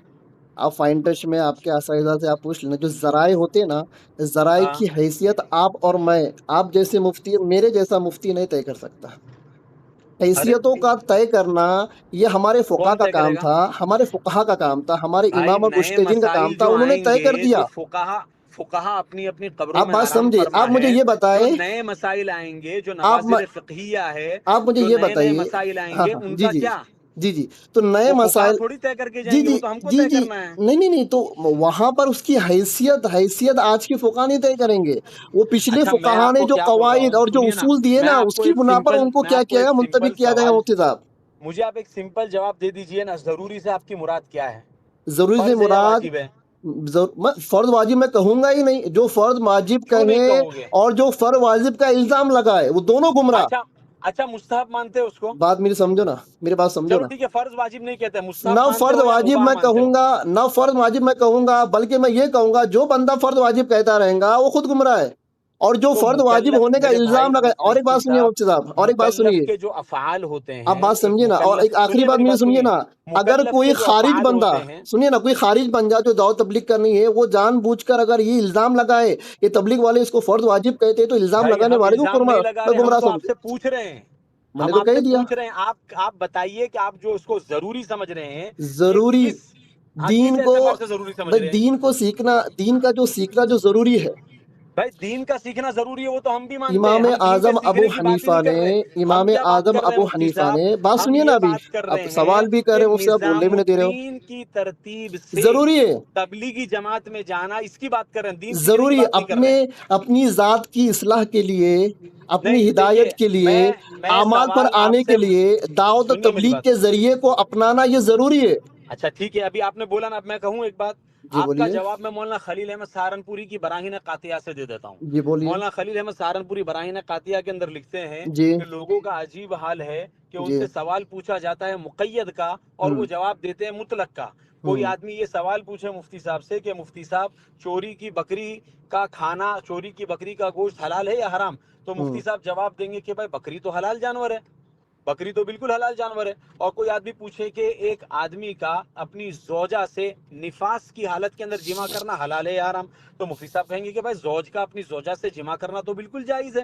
آپ فائن ٹچ میں آپ کے اساتذہ سے آپ پوچھ لینا, جو ذرائع ہوتے ہیں نا, ذرائع ہاں کی حیثیت آپ اور میں, آپ جیسے مفتی, میرے جیسا مفتی نہیں طے کر سکتا. ارے حیثیتوں کا طے کرنا یہ ہمارے فقہا کون کا طے کرے کام گا؟ تھا, ہمارے فقہا کا کام تھا, ہمارے بھائی امام اور نئے مجتہدین کا کام مسائل تھا, جو انہوں نے آئیں طے کر گے دیا. جو فقہا اپنی اپنی قبروں آپ میں بات آرام سمجھے, فرما آپ مجھے ہے, یہ جو بتائیں, نئے مسائل آئیں گے, جو آپ نوازل فقہیہ ہے, آپ مجھے جو یہ نئے نئے بتائیے, مسائل آئیں ہاں گے, ہاں ان جی کا جی کیا؟ جی تو نئے وہ فقہا مسائل, تھوڑی طے کر کے جی جائیں گے, جی وہ تو ہم کو جی طے جی کرنا ہے. نہیں تو وہاں پر اس کی حیثیت آج کے فقہا نہیں طے کریں گے. وہ پچھلے اچھا میں فقہا آپ نے کو جو کیا بول رہا قواعد ہوں, اور جو سنیے نا, اصول دیے میں نا آپ اس کو کی ایک بنا پر سمپل ان کو میں کیا آپ کو کیا ایک گیا, سمپل منتبک کیا گیا سوال, مفتی صاحب. مجھے آپ ایک سمپل جواب دے دیجئے نا, ضروری سے آپ کی مراد کیا ہے؟ ضروری سے فرض ہے یا مراد واجب ہے؟ میں فرض واجب میں کہوں گا ہی نہیں, جو فرض واجب کیوں نہیں کہیں کہو گے؟ اور جو فرض واجب کا الزام لگائے وہ دونوں گمراہ. اچھا مستحب مانتے ہو اس کو؟ بات میری سمجھو نا, میری بات سمجھو چلو نا. ٹھیک ہے, فرض واجب نہیں کہتے, نہ مستحب مانتے فرض ہو یا واجب مباح میں مانتے ہو؟ کہوں گا, نہ فرض واجب میں کہوں گا, بلکہ میں یہ کہوں گا جو بندہ فرض واجب کہتا رہے گا وہ خود گمراہ ہے, اور جو تو فرض واجب مکلف, ہونے کا میرے بھائی الزام لگائے. اور ایک مفتی بات سنیے صاحب, مفتی صاحب, اور ایک بات مکلف سنیے, کے جو افعال ہوتے آپ ہیں, بات ایک سمجھیے نا, اور مکلف, ایک آخری سنیے بات میری مجھے بات سمجھیے سنیے, نا. اگر مکلف کوئی کے جو خارج افعال بندہ, ہوتے ہیں, سنیے نا, کوئی خارج بندہ جو دعوت تبلیغ کرنی ہے وہ جان بوجھ کر اگر یہ الزام لگائے کہ تبلیغ والے اس کو فرض واجب کہتے ہیں, تو الزام بھائی لگانے ہم والے کو الزام نہیں لگا میں رہے, ہم گمراہ تو آپ سمجھوں. سے پوچھ رہے ہیں, میں نے ہم تو آپ کہہ سے دیا پوچھ رہے ہیں, آپ بتائیے کہ آپ جو اس کو ضروری سمجھ رہے ہیں, یہ ضروری کس, ہاں کس دین کو, اعتبار سے ضروری سمجھ بھائی رہے ہیں؟ دین کو سیکھنا, دین کا جو سیکھنا جو ضروری ہے. بھائی دین کا سیکھنا ضروری ہے, وہ تو ہم بھی مانتے ہیں, امام ہم دین کے اعظم ابو سیکھنے کی بات ہی حنیفہ نہیں کر نے رہے. ہم امام کیا بات اعظم کر رہے ہیں ابو مفتی حنیفہ صاحب, نے, بات ہم سنیے نا, یہ ابھی بات کر اب رہے ہیں سوال بھی کر کہ رہے ہیں مجھ سے, آپ بولنے نظام بھی نہیں دے رہے ہو. الدین کی ترتیب سے ضروری ہے, تبلیغی جماعت میں جانا, اس کی بات کر رہے ہیں, دین سیکھنے کی ضروری بات نہیں کر رہے ہیں. اپنی ذات کی اصلاح کے لیے, اپنی نہیں ہدایت دیکھیے, کے لیے, میں اعمال پر سوال آپ آنے سے, کے لیے دعوت و سنیے میری تبلیغ بات, کے ذریعے کو اپنانا یہ ضروری ہے. اچھا ٹھیک ہے, ابھی آپ نے بولا نا, اب میں کہوں ایک بات, جی آپ کا بولیے, جواب میں مولانا خلیل احمد سہارنپوری کی براہین قاطعہ سے دے دیتا ہوں. جی بولیے, مولانا خلیل احمد سہارنپوری براہین قاطعہ کے اندر لکھتے ہیں جی کہ لوگوں کا عجیب حال ہے کہ ان جی, سے سوال پوچھا جاتا ہے مقید کا, اور وہ جواب دیتے ہیں مطلق کا. کوئی آدمی یہ سوال پوچھے مفتی صاحب سے کہ مفتی صاحب چوری کی بکری کا کھانا, چوری کی بکری کا گوشت حلال ہے یا حرام, تو مفتی صاحب جواب دیں گے کہ بھائی بکری تو حلال جانور ہے, بکری تو بالکل حلال جانور ہے. اور کوئی آدمی پوچھے کہ ایک آدمی کا اپنی زوجہ سے نفاس کی حالت کے اندر جمع کرنا حلال ہے یا حرام, تو مفتی صاحب کہیں گے کہ بھائی زوج کا اپنی زوجہ سے جمع کرنا تو بالکل جائز ہے.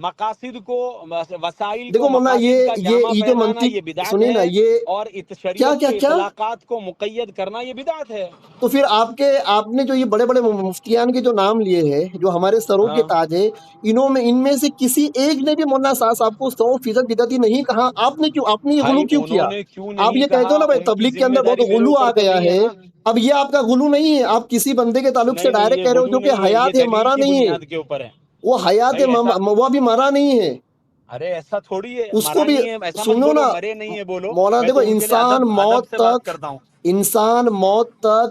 مقاصد کو وسائل دیکھو کو مولانا مقاصد کا جامع یہ جو پہنانا یہ منطق بدعت سنیے نا، ہے، یہ اور کیا شریعت کیا کے کیا اطلاقات کو مقید کرنا یہ بدعت ہے۔ تو پھر آپ نے جو یہ بڑے بڑے مفتیان کے جو نام لیے ہیں، جو ہمارے سروں کے ہاں تاج ہے، ان میں سے کسی ایک نے بھی مولانا صاحب کو 100% بدعتی نہیں کہا۔ آپ نے یہ بھائی غلو کیوں انہوں کیا؟ نے کیوں آپ نہیں یہ کہتے کہا، ہو نا بھائی ان کی تبلیغ کے ذمہ اندر بہت داری میرے غلو آ اوپر تو گیا نہیں ہے ہے۔ نا۔ اب یہ آپ کا غلو نہیں ہے، آپ کسی بندے کے تعلق سے نہیں ڈائریکٹ یہ کہہ رہے ہو غلو جو کہ نہیں ہے، یہ حیات ہے، دلیل مرا کی نہیں ہے۔ بنیاد کے اوپر ہے۔ وہ حیات ہے، بھائی ایسا، وہ ابھی مرا نہیں ہے، ارے ایسا تھوڑی ہے، اس کو مرا بھی نہیں ہے ایسا مت سنو بولو، نا مرے نہیں ہے بولو، مولانا۔ میں دیکھو تو ان کے لیے انسان ادب موت سے بات تک کرتا ہوں۔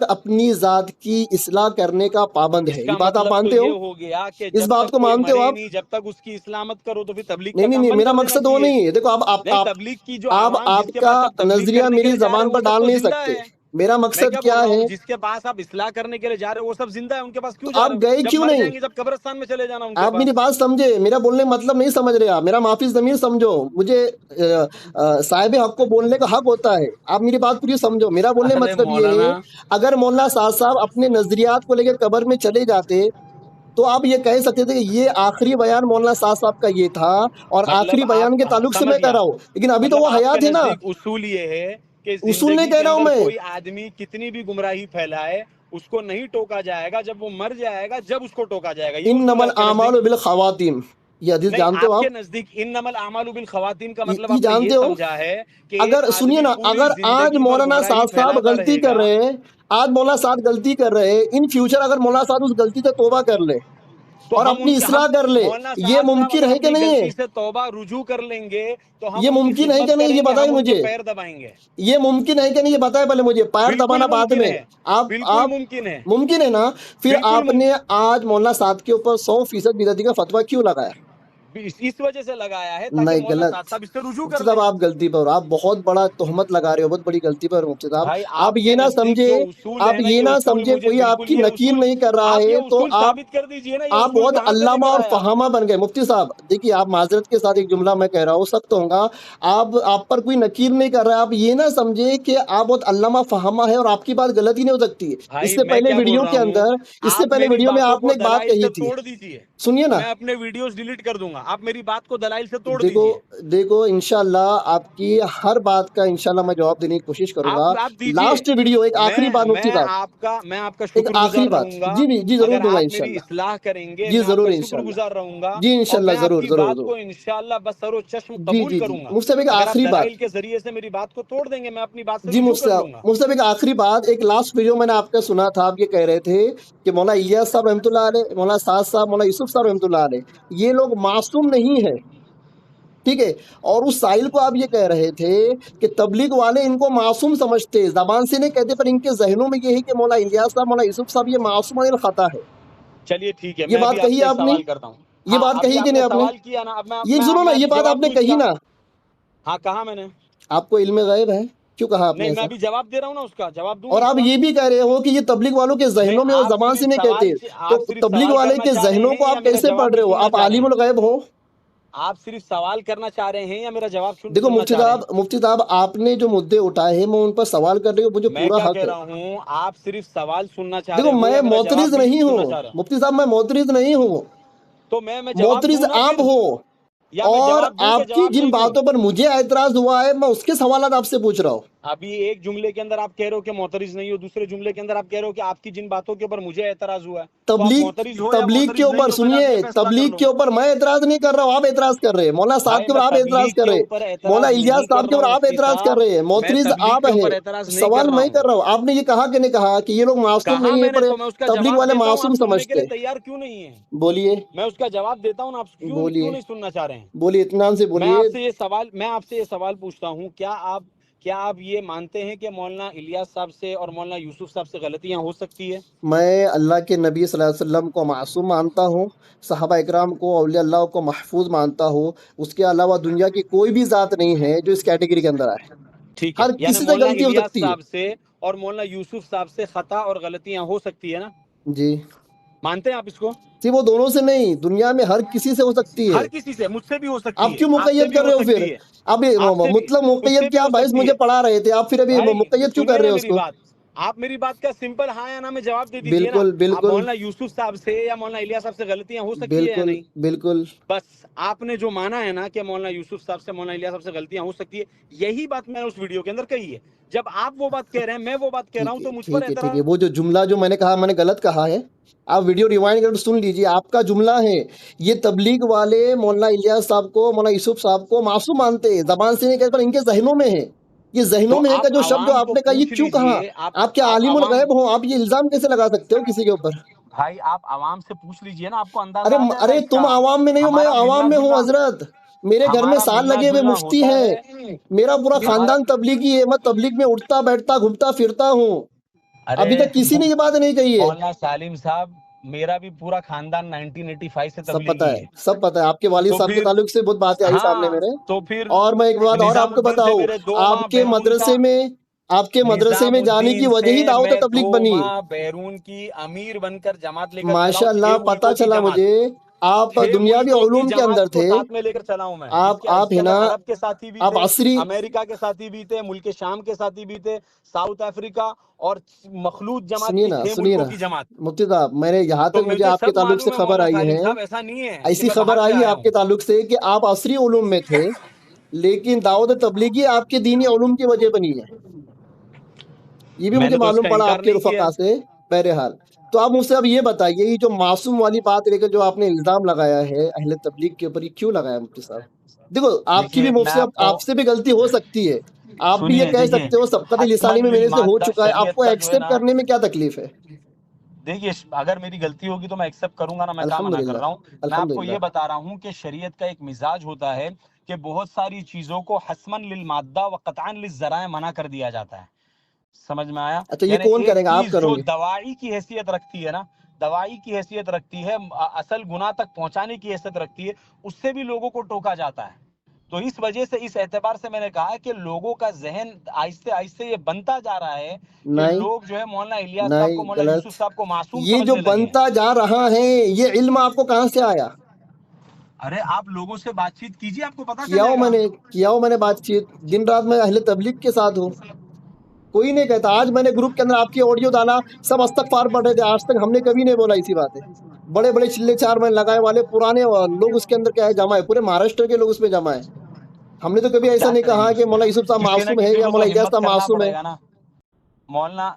اپنی ذات کی اصلاح کرنے کا پابند اس ہے، کا یہ بات آپ مطلب تو مانتے ہو؟ یہ ہو گیا کہ اس جب بات تک کو کوئی مانتے ہو مرے آپ؟ نہیں، جب تک اس کی اسلامت کرو تو پھر تبلیغ کا نہیں نہیں کام نہیں، بند میرا کر دینا مقصد وہ چاہیے۔ نہیں ہے۔ دیکھو نہیں، تبلیغ کی جو آپ عوام جس کے کا پاس آپ تبلیغ نظریہ کرنے کے میری لیے جا رہے زبان ہو پر وہ سب ڈال تو نہیں زندہ سکتے۔ ہے۔ میرا میں مقصد کیا بول کیا رہا ہے؟ ہوں، جس کے پاس آپ اصلاح کرنے کے لیے جا رہے ہو وہ سب زندہ ہے، ان کے پاس کیوں جا آپ رہے گئے ہو؟ جب کیوں مر نہیں؟ جائیں گے جب قبرستان میں چلے جانا ان کے آپ پاس۔ میری بات سمجھے، میرا بولنے کا مطلب نہیں سمجھ رہے آپ، میرا معافی ضمیر سمجھو، مجھے صاحب حق کو بولنے کا حق ہوتا ہے۔ آپ میری بات پوری سمجھو، میرا بولنے کا ارے مطلب یہ ہے، مولانا، اگر مولانا صاحب اپنے نظریات کو لے کے قبر میں چلے جاتے تو آپ یہ کہہ سکتے تھے کہ یہ آخری بیان مولانا صاحب کا یہ تھا، اور مطلب آخری آپ بیان کے تعلق سے میں سمجھ کہہ گیا، رہا ہوں، لیکن ابھی تو مطلب وہ آپ کے حیات ہے نا۔ نزدیک اصول یہ ہے کہ اصول نہیں زندگی کہہ کے رہا ہوں اندر میں، کوئی آدمی کتنی بھی گمراہی پھیلائے اس کو نہیں ٹوکا جائے گا، جب وہ مر جائے گا جب اس کو ٹوکا جائے گا، یہ اصول انما ہے آپ کے نزدیک؟ الاعمال بالخواتیم، یہ حدیث نہیں، جانتے ہو آپ آپ؟ کے نزدیک انما الاعمال بالخواتیم کا مطلب یہ آپ نے یہ جانتے ہو؟ سمجھا ہے کہ ایک اگر سنیے آدمی نا، پوری اگر آج زندگی بھر مولانا گمراہی صاحب پھیلاتا غلطی رہے کر گا، رہے ہیں، آج مولانا صاحب غلطی کر رہے ہیں، ان فیوچر اگر مولانا صاحب اس غلطی سے توبہ کر لے تو اور ہم اپنی ہم اصلاح کر لے، مولانا یہ صاحب ممکن اگر ہے کہ اپنی نہیں ہے؟ غلطی سے توبہ رجوع کر لیں گے تو ہم یہ ان کی ممکن ہے کہ خدمت نہیں؟ یہ کریں گے، بتائیں ہم ان کے مجھے، پیر دبائیں گے۔ یہ ممکن ہے کہ نہیں؟ یہ بتائیں پہلے مجھے، پیر بالکل دبانا بعد ممکن میں۔ ہے، آپ بالکل آپ ممکن ہے، ممکن ہے نا؟ پھر بالکل آپ نے آج مولانا صاحب کے اوپر 100% بدعتی کا فتویٰ کیوں لگایا؟ اس وجہ سے لگایا ہے تاکہ نہیں، مولانا غلط صاحب اس سے رجوع مفتی کر صاحب، لیں۔ آپ غلطی پر ہو، آپ بہت بڑا تہمت لگا رہے ہو، بہت بڑی غلطی پر ہو مفتی صاحب۔ بھائی آپ آپ یہ کے نہ نزدیک سمجھے، جو اصول آپ ہے نا، یہ یہ نہ اصول سمجھے مجھے کوئی آپ بالکل کی یہ نکیر اصول، نہیں کر رہا آپ ہے یہ تو اصول آپ ثابت کر دیجئے نا، یہ آپ اصول بہت کہاں سے لے علامہ کر اور آیا؟ فہامہ بن گئے مفتی صاحب۔ دیکھیے، آپ معذرت کے ساتھ ایک جملہ میں کہہ رہا ہوں، سخت ہوں گا، آپ پر کوئی نکیر نہیں کر رہا ہے، آپ یہ نہ سمجھے کہ آپ بہت علامہ فہامہ ہے اور آپ کی بات غلط ہی نہیں ہو سکتی ہے۔ بھائی میں کیا بول رہا ہوں، اس سے آپ پہلے میری ویڈیو میں باتوں آپ نے کو ایک بات دلائل کہی سے تھی، توڑ دیجئے، سنیے نا۔ میں اپنے ویڈیوز ڈیلیٹ کر دوں گا، آپ میری بات کو دلائل سے توڑ دیکھو دیجئے۔ دیکھو انشاءاللہ آپ کی ہر بات کا انشاءاللہ میں جواب دینے کی کوشش کروں گا۔ آپ دیجئے، لاسٹ ویڈیو، ایک آخری بات مفتی صاحب، میں آپ کا ایک شکر آخری گزار بات، رہوں گا، جی جی ضرور اگر دوں گا آپ میری انشاءاللہ، اصلاح کریں گے جی میں آپ ضرور کا شکر انشاءاللہ، گزار رہوں گا، جی اور انشاءاللہ، میں آپ ضرور کی ضرور بات ضرور، کو انشاءاللہ بسر و چشم جی قبول جی جی کروں گا۔ مفتی صاحب ایک اگر آپ آخری بات، دلائل کے ذریعے سے میری بات کو توڑ دیں گے میں اپنی بات سے جی رجوع مفتی کر صاحب، لوں گا۔ ایک آخری بات، ایک لاسٹ ویڈیو میں نے آپ کا سنا تھا، آپ یہ کہہ رہے تھے کہ مولانا الیاس صاحب رحمۃ اللہ علیہ، مولانا سعد صاحب، مولانا یوسف صاحب رحمۃ اللہ علیہ، یہ لوگ معصوم نہیں ہیں، ٹھیک ہے؟ اور اس سائل کو آپ یہ کہہ رہے تھے کہ تبلیغ والے ان کو معصوم سمجھتے، زبان سے نہیں کہتے، پر ان کے ذہنوں میں یہ ہے کہ مولانا الیاس صاحب، مولانا یوسف صاحب یہ معصوم الخطا ہے۔ چلیے ٹھیک ہے، یہ میں ابھی بات آپ کہی سے ایک آپ نے، سوال کرتا ہوں۔ یہ ہاں بات ابھی کہی کہ آپ نہیں نے آپ نے؟ سوال کیا نا، اب یہ سنو نا، میں یہ بات جواب آپ نے دوں اس کہی کا۔ نا، ہاں کہا میں نے، آپ کو علم غیب ہے، کیوں کہا آپ نے نہیں میں ایسا؟ ابھی جواب دے رہا ہوں نا، اس کا جواب دوں اور اس آپ کا۔ یہ بھی کہہ رہے ہو کہ یہ تبلیغ والوں کے نہیں، ذہنوں میں اور زبان سے نہیں کہتے، تو آپ صرف تبلیغ سوال والے کرنا کے چاہ رہے ذہنوں کو ہیں یا آپ میرا کیسے جواب پڑھ بھی رہے ہو؟ سننا آپ چاہ رہے عالم ہیں؟ الغیب ہو؟ آپ صرف سوال کرنا چاہ رہے ہیں یا میرا جواب دیکھو سننا چاہ رہے ہیں؟ مفتی صاحب، آپ نے جو مدعے اٹھائے ہیں میں ان پر سوال کر رہی ہوں، مجھے میں پورا کیا حق کہہ ہے۔ رہا ہوں، آپ صرف سوال سننا چاہ دیکھو رہے ہو میں یا میرا جواب معترض بھی نہیں سننا ہوں چاہ رہے ہیں؟ مفتی صاحب، میں معترض نہیں ہوں، تو میں جواب معترض دوں نا آپ پھر، ہو، یا میں اور جواب دوں کہ آپ کی جواب جن نہیں دوں؟ باتوں پر مجھے اعتراض ہوا ہے میں اس کے سوالات آپ سے پوچھ رہا ہوں۔ ابھی ایک جملے کے اندر آپ کہہ رہے ہو کہ معترض نہیں ہو، دوسرے جملے کے اندر آپ کہہ رہے ہو کہ آپ کی جن باتوں کے اوپر مجھے اعتراض ہوا ہے، تو آپ معترض ہو یا تبلیغ کے معترض نہیں اوپر ہو پہلے سنیے، آپ یہ فیصلہ کر تبلیغ لو۔ کے اوپر میں اعتراض نہیں کر رہا ہوں، آپ اعتراض کر رہے ہیں، مولانا صاحب بھائی کے میں اوپر آپ تبلیغ اعتراض کر کے رہے ہیں، اوپر مولانا اعتراض الیاس نہیں کر صاحب کے رہا اوپر ہوں آپ مفتی اعتراض کر صاحب، رہے ہیں، میں معترض تبلیغ آپ کے ہیں۔ اوپر اعتراض نہیں کر سوال رہا میں ہوں۔ کر رہا ہوں، آپ نے یہ کہا کہ نہیں کہا کہ یہ لوگ معصوم کہا نہیں ہیں، میں نے، پر تو میں اس کا تبلیغ جواب والے دیتا ہوں، معصوم آپ سننے کے لیے سمجھتے؟ تیار کیوں نہیں ہیں؟ بولیے میں اس کا جواب دیتا ہوں، آپ کیوں بولیے نہیں سننا چاہ رہے ہیں؟ بولیے، اطمینان سے میں بولیے۔ آپ سے یہ سوال پوچھتا ہوں، کیا آپ یہ مانتے ہیں کہ مولانا الیاس صاحب سے اور مولانا یوسف صاحب سے غلطیاں ہو سکتی ہے؟ میں اللہ کے نبی صلی اللہ علیہ وسلم کو معصوم مانتا ہوں، صحابہ اکرام کو، اولیاء اللہ کو محفوظ مانتا ہوں، اس کے علاوہ دنیا کی کوئی بھی ذات نہیں ہے جو اس کیٹیگری کے اندر آئے۔ ٹھیک ہے، ہر یعنی کسی سے مولانا غلطی ہو الیاس سکتی ہے، صاحب سے اور مولانا یوسف صاحب سے خطا اور غلطیاں ہو سکتی ہے نا؟ جی مانتے ہیں آپ اس کو؟ صرف وہ دونوں سے نہیں، دنیا میں ہر کسی سے ہو سکتی ہے۔ ہر کسی سے، مجھ سے بھی ہو آپ سکتی ہے، کیوں آپ سے مقید بھی کر ہو رہے ہو پھر؟ سکتی ہے، اب آپ سے بھی، مطلب اس سے مقید بھی کیا ہو بھائی، سکتی مجھے ہے۔ پڑھا رہے تھے آپ، پھر ابھی بھائی مقید کیوں کر سنیے رہے نا ہو اس میری کو؟ بات، آپ میری بات کا سمپل ہاں یا نا میں جواب دے دیجیے نا. بالکل اب بالکل مولانا یوسف صاحب سے یا مولانا الیاس صاحب سے غلطیاں ہو سکتی ہے یا بالکل نہیں؟ بالکل بس آپ نے جو مانا ہے نا کہ مولانا یوسف صاحب سے مولانا الیاس صاحب سے غلطیاں ہو سکتی ہے، یہی بات میں نے اس ویڈیو کے اندر کہی ہے. جب آپ وہ بات کہہ رہے ہیں، میں وہ بات کہہ رہا ہوں، تو مجھ پر ٹھیک ہے اعتراض. وہ جو جملہ جو میں نے کہا میں نے غلط کہا ہے، آپ ویڈیو ریوائنڈ کر سن لیجیے. آپ کا جملہ ہے یہ تبلیغ والے مولانا الیاس صاحب کو مولانا یوسف صاحب کو معصوم مانتے ہیں، زبان سے نہیں کہتے پر ان کے ذہنوں میں ہے، یہ ذہنوں تو میں ہے آپ کہ جو شبد جو عوام آپ کو نے کہا یہ پوچھ کیوں کہا؟ لیجئے. آپ کیا آپ عالم عوام، الغیب ہو؟ آپ یہ الزام کیسے لگا سکتے ہو کسی کے اوپر؟ بھائی آپ عوام سے پوچھ لیجئے نا، آپ کو اندازہ آ جائے گا ارے اس تم کا. عوام میں نہیں ہو، میں ہمارا عوام ملنا میں ہوں جلنا، حضرت. میرے گھر میں ہمارا سال ملنا لگے ہوئے جلنا مفتی ہوتا ہیں، ہے. میرا پورا ہمارا، خاندان تبلیغی ہے، میں تبلیغ میں اٹھتا بیٹھتا گھومتا پھرتا ہوں. ارے ابھی تک کسی نے یہ بات نہیں کہی ہے. مولانا سالم صاحب، میرا بھی پورا خاندان 1985 سے سب پتہ تبلیغی ہے، ہے. سب پتہ ہے. آپ کے والد تو صاحب کے پھر، تعلق سے بہت باتیں آئی سامنے ہاں میرے. تو پھر اور میں ایک بات اور نظام آپ کو الدین سے بتاؤں، میرے 2 ماہ آپ کے بیرون کا، مدرسے میں نظام جانے کی الدین وجہ سے ہی دعوت میں تبلیغ 2 بنی. ماہ بیرون کی امیر بن کر جماعت لے کر چلا ماشاء ہوں، 6 اللہ پتہ ملکوں کی چلا جماعت. مجھے. آپ 6 دنیاوی ملکوں کی علوم کے اندر جماعت کو تھے. ساتھ میں لے کر چلا ہوں میں. اس آپ کے ہے اندر نا، عرب کے ساتھی بھی آپ تھے، عصری. امریکہ کے ساتھی بھی تھے، ملک شام کے ساتھی بھی تھے، ساؤتھ افریقہ، اور مخلوط جماعت سنیے تھی، نا 6 سنیے ملکوں نا کی جماعت. مفتی صاحب، میں نے یہاں تو تک مجھے مجھے آپ کے سب تعلق سے معلوم ہے خبر مولانا آئی سالم ہے، صاحب، ایسا نہیں ہے کہ ایسی میں خبر باہر سے آئی ہے آیا آپ ہوں. کے تعلق سے کہ آپ عصری علوم میں تھے، لیکن دعوت تبلیغی آپ کے دینی علوم کی وجہ بنی ہے. یہ بھی میں مجھے نے تو اس معلوم کا پڑا انکار آپ کے نہیں کیا. رفقا سے. بہرحال، تو آپ مجھ سے اب یہ بتائیے، یہ جو معصوم والی بات لے کر جو آپ نے الزام لگایا ہے اہل تبلیغ کے اوپر، یہ کیوں لگایا مفتی صاحب؟ دیکھو آپ کی بھی دیکھیے میں آپ کو، آپ سے بھی غلطی ہو سکتی ہے. آپ بھی یہ سنیے کہہ دیکھیے، سکتے ہو سبقت لسانی حتمن میں میرے سے ہو للمادہ چکا ہے، آپ کو شریعت کا جو ہے ایکسپٹ نا، کرنے میں کیا تکلیف ہے؟ دیکھیے اگر میری غلطی ہوگی تو میں ایکسیپٹ کروں گا نا، میں کہاں منع کر الحمدللہ رہا ہوں. میں آپ کو الحمدللہ یہ بتا رہا ہوں کہ شریعت کا ایک مزاج ہوتا ہے کہ بہت ساری چیزوں کو حسمن للمادہ و قطعا للذرائع منع کر دیا جاتا ہے. سمجھ میں آیا؟ اچھا یہ یعنی کون ایک کرے گا؟ آپ چیز کرو جو گے؟ دوائی کی حیثیت رکھتی ہے نا، دوائی کی حیثیت رکھتی ہے، اصل گناہ تک پہنچانے کی حیثیت رکھتی ہے، اس سے بھی لوگوں کو ٹوکا جاتا ہے. تو اس وجہ سے، اس اعتبار سے میں نے کہا کہ لوگوں کا ذہن آہستہ آہستہ یہ بنتا جا رہا ہے کہ نہیں لوگ جو ہے مولانا الیاس صاحب نہیں، کو، مولانا غلط. یوسف صاحب کو معصوم یہ جو سمجھنے لگے ہیں. بنتا جا رہا ہے، یہ علم آپ کو کہاں سے آیا؟ ارے آپ لوگوں سے بات چیت کیجیے، آپ کو پتا کیا چلے ہو میں گا. نے بات چیت، دن رات میں اہل تبلیغ کے ساتھ ہوں، کوئی نہیں کہتا. آج میں نے گروپ کے اندر آپ کی آڈیو ڈالا، سب استغفار پڑھ رہے تھے. آج تک ہم نے کبھی نہیں بولا ایسی باتیں. بڑے بڑے چلے 4 مہینے لگائے والے پرانے لوگ اس کے اندر کیا ہے جمع ہے، پورے مہاراشٹر کے لوگ اس میں جمع ہے. ہم نے تو کبھی اب ایسا کیا نہیں کریں گے کہا اس کہ میں، مولانا یوسف صاحب کسی نہ معصوم ہے کسی یا کو تو مولانا الیاس ہمت صاحب کرنا معصوم ہے. پڑے گا نا. مولانا